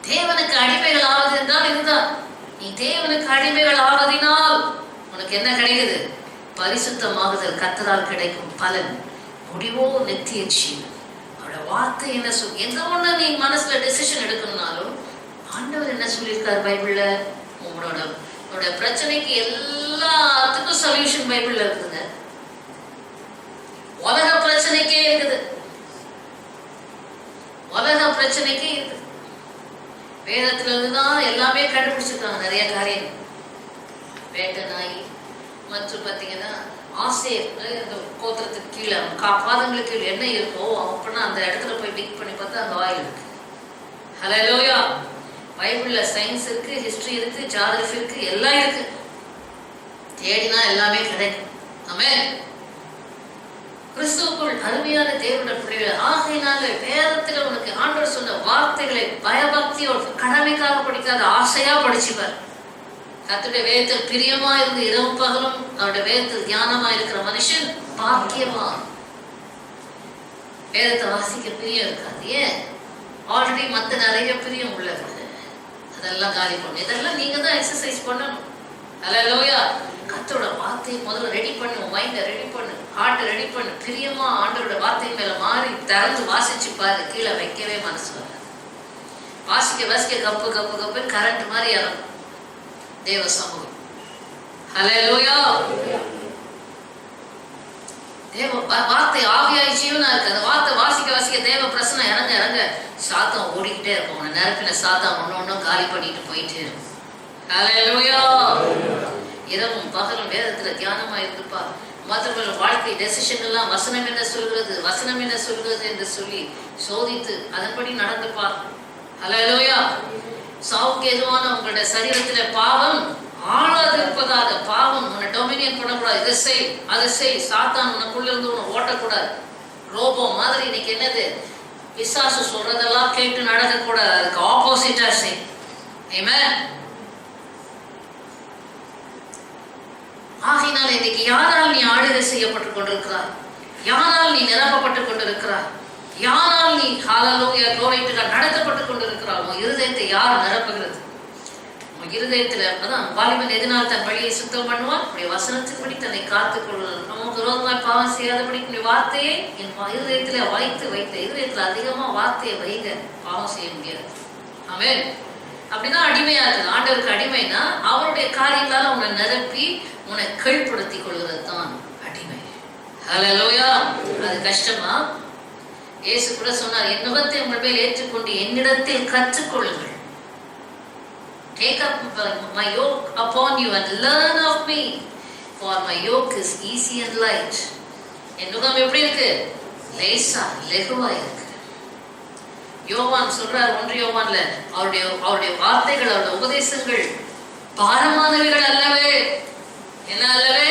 தேவனுக்கு அடிமைகள் ஆவது என்றால் இதுதான். நீ தேவனுக்கு அடிமைகள் ஆவதினால் உனக்கு என்ன கிடைக்குது? பரிசுத்தமாகுதல், கர்த்தரால் கிடைக்கும் பலன், முடிவோ நித்திய ஜீவன். அவருடைய வார்த்தை என்ன சொல், எந்த ஒண்ணு நீ மனசுல டெசிஷன் எடுக்கணும்னாலும் ஆண்டவர் என்ன சொல்லியிருக்காரு பைபிள்ல? உன்னோட பிரச்சனைக்கு எல்லாத்துக்கும் சொல்யூஷன் பைபிள்ல இருக்குதுங்க. உலக பிரச்சனைக்கே இருக்குது, உலக பிரச்சனைக்கே இருக்குது. வேதத்துல இருந்துதான் எல்லாமே கண்டுபிடிச்சிருக்காங்க நிறைய காரியம். வேட்டை நாய் மற்றும் பார்த்தீங்கன்னா ஆசேர் கோத்திரத்துக்கு கீழே பாதங்களுக்கு கீழே என்ன இருக்கோ அப்படின்னா அந்த இடத்துல போய் டிக் பண்ணி பார்த்தா அந்த வாயில் இருக்கு. ஹல்லேலூயா. பைபிள்ல சயின்ஸ் இருக்கு, ஹிஸ்டரி இருக்கு, ஜியாகிரபி இருக்கு, எல்லாம் இருக்கு. தேடினா எல்லாமே கிடைக்கும். ஆமென். கிறிஸ்துவுக்குள் அருமையான தேவனுடைய பிள்ளைகள் ஆகையினால வேதத்துல உனக்கு ஆண்டவர் சொன்ன வார்த்தைகளை பயபக்தியோடு கடமைக்காக படிக்காத ஆசையா படிச்சுப்பார். கர்த்தருடைய வேதத்தில் பிரியமா இருந்து இரவும் பகலும் அவருடைய வேதத்தில் தியானமா இருக்கிற மனுஷன் பாக்கியமா. வேதத்தை வாசிக்க பிரியம் இருக்காது. ஏன்? ஆல்ரெடி மத்த நிறைய பிரியம் உள்ளது. அதெல்லாம் காலி பண்ணணும். இதெல்லாம் நீங்க தான் எக்ஸசைஸ் பண்ணணும். ஹல்லேலூயா. கர்த்தரோட வார்த்தையை முதல்ல ரெடி பண்ணு, மைண்டை ரெடி பண்ணு, ஹார்ட்டை ரெடி பண்ணு. பிரியமா ஆண்டவரோட வார்த்தை மேல மாறி திறந்து வாசிச்சு பாரு. கீழே வைக்கவே மனசு வர வாசிக்க வாசிக்க கப்பு கப்பு கப்பு கரண்ட் மாதிரி இறங்கும் தேவ சமூகம். ஹல்லேலூயா. தேவ வார்த்தை ஆவியாய் ஜீவனா இருக்கு. அந்த வார்த்தை வாசிக்க வாசிக்க தேவ பிரசனம் இறங்க இறங்க சாத்தான் ஓடிக்கிட்டே இருக்கும். உன்னை நிரப்பின சாத்தான் ஒன்னொன்னும் காலி பண்ணிட்டு போயிட்டே இருக்கும். ஹல்லேலூயா. இரவும் பகலும் வேதத்துல தியானமா இருந்துப்பா. மற்றவர்கள் வாழ்க்கை டெசிஷன் எல்லாம் வசனம் என்ன சொல்கிறது, வசனம் என்ன சொல்கிறது என்று சொல்லி சோதித்து அதன்படி நடந்துப்பா. ஹல்லேலூயா. சாவுக்கு எதுவான உங்களுடைய சரீரத்துல பாவம் ஆளாது இருப்பதாக, பாவம் உன்னை டொமினியன் பண்ணக்கூடாது. இதை செய் அதை செய். சாத்தான் உனக்குள்ள இருந்து உன்னை ஓட்டக்கூடாது. ரோபோ மாதிரி இன்னைக்கு என்னது, பிசாசு சொல்றதெல்லாம் கேட்டு நடக்கக்கூடாது. அதுக்கு ஆப்போசிட்டா செய். ஆமென். ஆகையினால் இன்னைக்கு யாரால் நீ ஆளுகை செய்யப்பட்டுக் கொண்டிருக்கிறாய், யாரால் நீ நிரப்பப்பட்டுக் கொண்டிருக்கிறாய், யாரால் நீ ஹல்லேலூயா glory to God நடத்தப்பட்டுக் கொண்டிருக்கிறாய்? உன் இருதயத்தை யார் நிரப்புகிறது? உன் இருதயத்துல அதான் வாலிபன் எதனால் தன் வழியை சுத்தம் பண்ணுவான்? உடைய வசனத்தின்படி தன்னை காத்துக் கொள்வது. நமக்கு விரோதமாய் பாவம் செய்யாதபடி உடைய வார்த்தையை என் இருதயத்துல வைத்து வைத்த இருதயத்துல அதிகமா வார்த்தையை வைங்க, பாவம் செய்ய முடியாது. ஆமென். அப்படிதான் அடிமையா இருக்குது. ஆண்டவருக்கு அடிமைனா அவருடைய காரியங்களால உன்னை நிரப்பி உன்னை கீழ்ப்படுத்திக் கொள்வது தான் அடிமை. ஹல்லேலூயா. அது கஷ்டமா? இயேசு கூட சொன்னார், என் நுகத்தை உங்கள் மேல் ஏற்றுக்கொண்டு என்னிடத்தில் கற்றுக்கொள்ளுங்கள். Take up my yoke upon you and learn of me, for my yoke is easy and light. என் நுகம் எப்படி இருக்கு? லேசா லெகுவா இருக்கு. யோவான் சொல்றார் 1 யோவான்ல, அவருடைய வார்த்தைகள் அவருடைய உபதேசங்கள் பாரமானவைகள் அல்லவே. என்ன அல்லவே?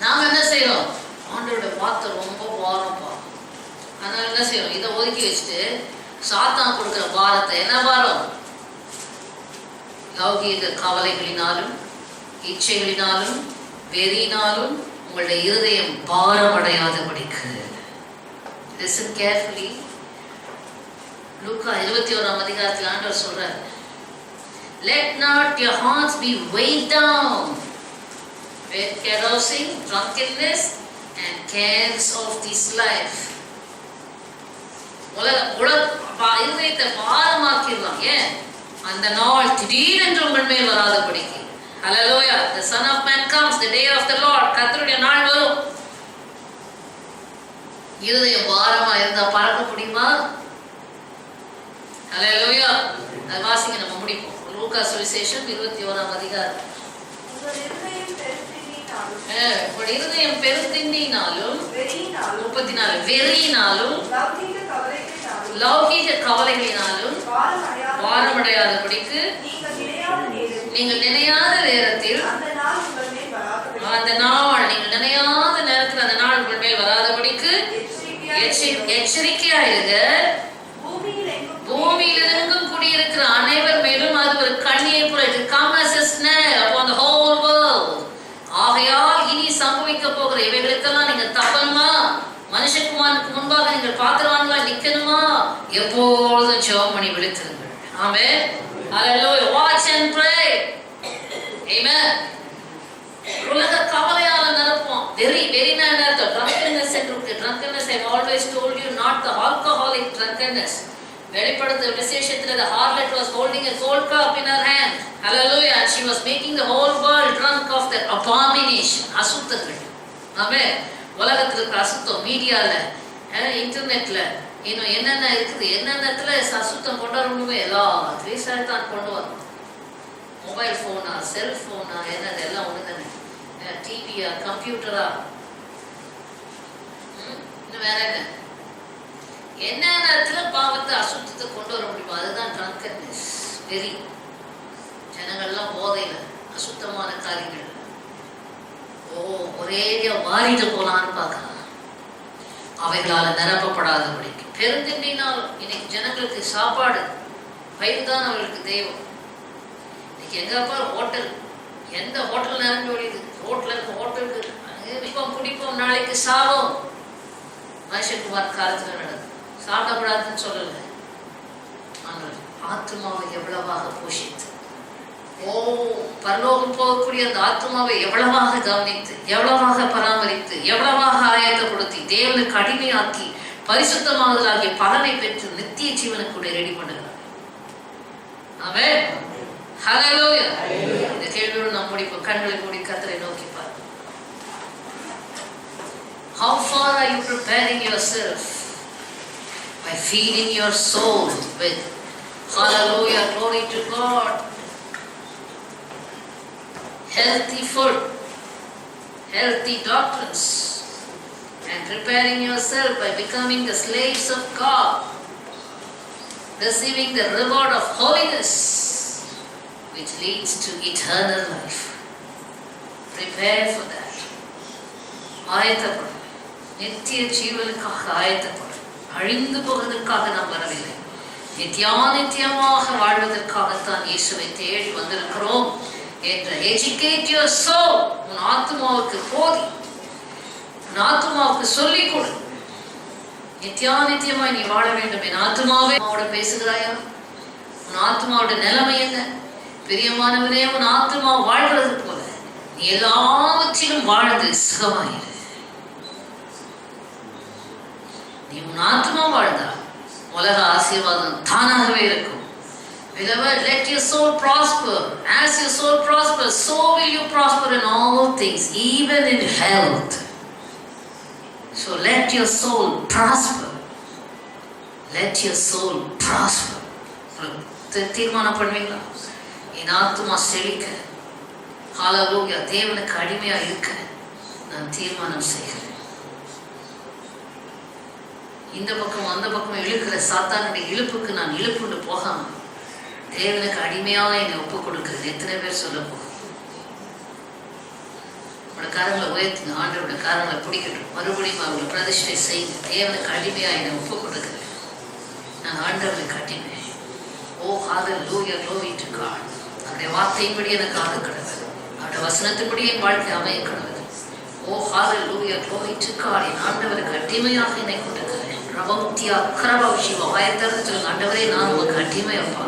நாம என்ன செய்யறோம்? ஆண்டவருடைய வார்த்தை ரொம்ப பாரம்பா. அதனால என்ன செய்யறோம்? இதை ஒதுக்கி வச்சுட்டு சாத்தான் கொடுக்கிற பாரத்தை, என்ன பாரம்? லௌகீக கவலைகளினாலும் இச்சைகளினாலும் வெறியினாலும் உங்களுடைய இருதயம் பாரமடையாதபடிக்கு. Listen carefully. லூக்கா 21ஆம் அதிகாரத்தில் ஆண்டவர் சொல்றார், let not your hearts be weighed down with carousing, drunkenness, and cares of this life. இருதயத்தை பாரமாக்கிடலாம். ஏன்? அந்த நாள் திடீரென்று உங்கள் மேல் வராதபடிக்கு. Hallelujah. The Son of Man comes, the day of the Lord. கர்த்தருடைய நாள் வரும். இருதயம் பாரமா இருந்தா பறக்க முடியுமா? Hallelujah. அது வாசிங்க, நம்ம முடிப்போம். லூக்கா சுவிசேஷம் 21ஆம் அதிகாரம். உங்கள் இருதயம் பெருந்திண்டினாலும் 34 வெறியினாலும் லௌகீக கவலைகளினாலும் வாரமடையாதபடிக்கு நீங்கள் நினையாத நேரத்தில் அந்த நாள் நீங்கள் நினையாத நேரத்தில் அந்த நாள் உங்கள் மேல் வராதபடிக்கு எச்சரிக்கையாயிருங்க. பூமியில் எங்கும் குடியிருக்கிற அனைவர் மேலும் அது ஒரு கண்ணியை போல come as a snare upon the whole world. ஆகையால் இனி சம்பவிக்க போகிற இவைகளுக்கெல்லாம் நீங்க தப்பணுமா? மனுஷகுமாரனுக்கு முன்பாக நீங்கள் பாத்திரவான்களா நிக்கணுமா? எப்பொழுதும் ஜெபம் பண்ணி விழித்திருங்கள். ஆமென். Hallelujah. Watch and pray. Amen. உலக கவலையால நிரப்போம். வெறினா என்ன அர்த்தம்? drunkenness என்று drunkenness I always told you, not the alcoholic drunkenness. வெளிப்படுத்த விசேஷத்தில் the harlot was holding a gold cup in her hand. Hallelujah. And she was making the whole world drunk of that abomination. அசுத்தங்கள். ஆமென். உலகத்தில் இருக்கிற அசுத்தம், மீடியால, இன்டர்நெட்ல, இன்னும் என்னென்ன இருக்குது, என்னென்னத்துல அசுத்தம் கொண்டு வரணுமே எல்லாத்தையும் தான் கொண்டு வரணும். மொபைல் ஃபோனா, செல்ஃபோனா, என்னது எல்லாம் ஒன்று தானே. டிவியா, கம்ப்யூட்டரா, இன்னும் வேற என்ன நேரத்துல பாவத்தை அசுத்தத்தை கொண்டு வர முடியுமோ அதுதான் drunkenness. வெறி. ஜனங்கள்லாம் போதையில அசுத்தமான காரியங்கள் ஒரேடியா மாறிட்டு போலான்னு பார்க்கலாம். அவைகளால நிரப்பப்படாதபடிக்கு பெருந்திண்டினால் இன்னைக்கு ஜனங்களுக்கு சாப்பாடு வயிறுதான் அவர்களுக்கு தெய்வம். இன்னைக்கு எங்கப்பா ஹோட்டல், எந்த ஹோட்டல் நிரம்பி ஒழியுது? ரோட்ல இருக்க ஹோட்டலுக்கு குடிப்போம் குடிப்போம், நாளைக்கு சாவோம். மனுஷகுமார் காலத்துல நடக்கும். சாப்பிடக்கூடாதுன்னு சொல்லல, ஆனால் ஆத்மாவை எவ்வளவாக போஷித்து பரலோகம் போகக்கூடிய அந்த ஆத்மாவை எவ்வளவாக கவனித்து, எவ்வளவாக பராமரித்து, எவ்வளவாக ஆயத்தப்படுத்தி தேவனுக்கு அடிமையாக்கி பரிசுத்தமாவதாகிய பலனை பெற்று நித்திய ஜீவனுக்குள்ளே ரெடி பண்ணுகிறார். ஆமென். ஹல்லேலூயா. இந்த கேள்வியோடு நாம் முடிப்போம். கண்களை மூடி கர்த்தரை நோக்கி பார். How far are you preparing yourself? By feeding your soul with, hallelujah, glory to God, healthy food, healthy doctrines, and preparing yourself by becoming the slaves of God, receiving the reward of holiness, which leads to eternal life. Prepare for that. ஆயத்தப்படும். நித்திய ஜீவனுக்காக ஆயத்தப்படும். அழிந்து போவதற்காக நாம் வரவில்லை, நித்தியமாக வாழ்வதற்காகத்தான் இயேசுவை தேடி வந்திருக்கிறோம் என்ற எஜுகேட் யுவர் சோல். உன் ஆத்மாவுக்கு போதி, உன் ஆத்மாவுக்கு சொல்லிக் கொடு. நித்தியமாய் நீ வாழ வேண்டும். என் ஆத்மாவே அவனோட பேசுகிறாயா? உன் ஆத்மாவோட நிலைமை என்ன? பிரியமானவனே, உன் ஆத்மா வாழ்கிறது போல நீ எல்லாவற்றிலும் வாழ்ந்து சுகமாயிரு. நீ உன் ஆத்மா வாழ்ந்தா உலக ஆசீர்வாதம் தானாகவே இருக்கும். Beloved, let your soul prosper. As your soul prospers, so will you prosper in all things, even in health. So let your soul prosper. Let your soul prosper. தீர்மானம் பண்ணுவீங்களா? என் ஆத்மா செழிக்க, ஹல்லேலூயா, தேவனுக்கு அடிமையா இருக்க நான் தீர்மானம் செய்கிறேன். இந்த பக்கம் அந்த பக்கம் இழுக்கிற சாத்தானுடைய இழுப்புக்கு நான் இழுப்புண்டு போகாம தேவனுக்கு அடிமையாக என்னை ஒப்பு கொடுக்கிறது. எத்தனை பேர் சொல்ல போகும்? உங்களோட காரங்களை உயர்த்துங்க. ஆண்டவருடைய காரங்களை பிடிக்கட்டும். மறுபடியும் அவங்களை பிரதிஷ்டை செய்யுங்க. தேவனுக்கு அடிமையாக என்னை ஒப்பு கொடுக்கிறேன். நான் ஆண்டவனுக்கு அடிமை. ஓ ஹல்லேலூயா, glory to God. அவருடைய வார்த்தையின்படி எனக்கு ஆக கடவுள். அவருடைய வசனத்தின்படி என் வாழ்க்கை அமைய கடவுள். ஓ ஹல்லேலூயா, glory to God. என் ஆண்டவருக்கு அடிமையாக என்னை கொண்டிருக்கிறேன். ரவமுத்தியா கரவம் சிவா வாயத்தரது சொல்லுங்க. ஆண்டவரே, நான் உமக்கு அடிமை அப்பா.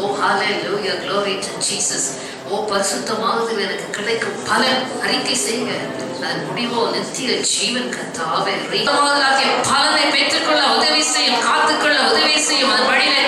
ஓ ஹல்லேலூயா, glory to Jesus. ஓ பரிசுத்தமாகுதல் எனக்கு கிடைக்கும் பலன் அறிக்கை செய்யுங்க. அதன் முடிவோ நித்திய ஜீவன் கர்த்தாவே. பலனை பெற்றுக்கொள்ள உதவி செய்யும், காத்துக்கொள்ள உதவி செய்யும், அதன் வழியிலே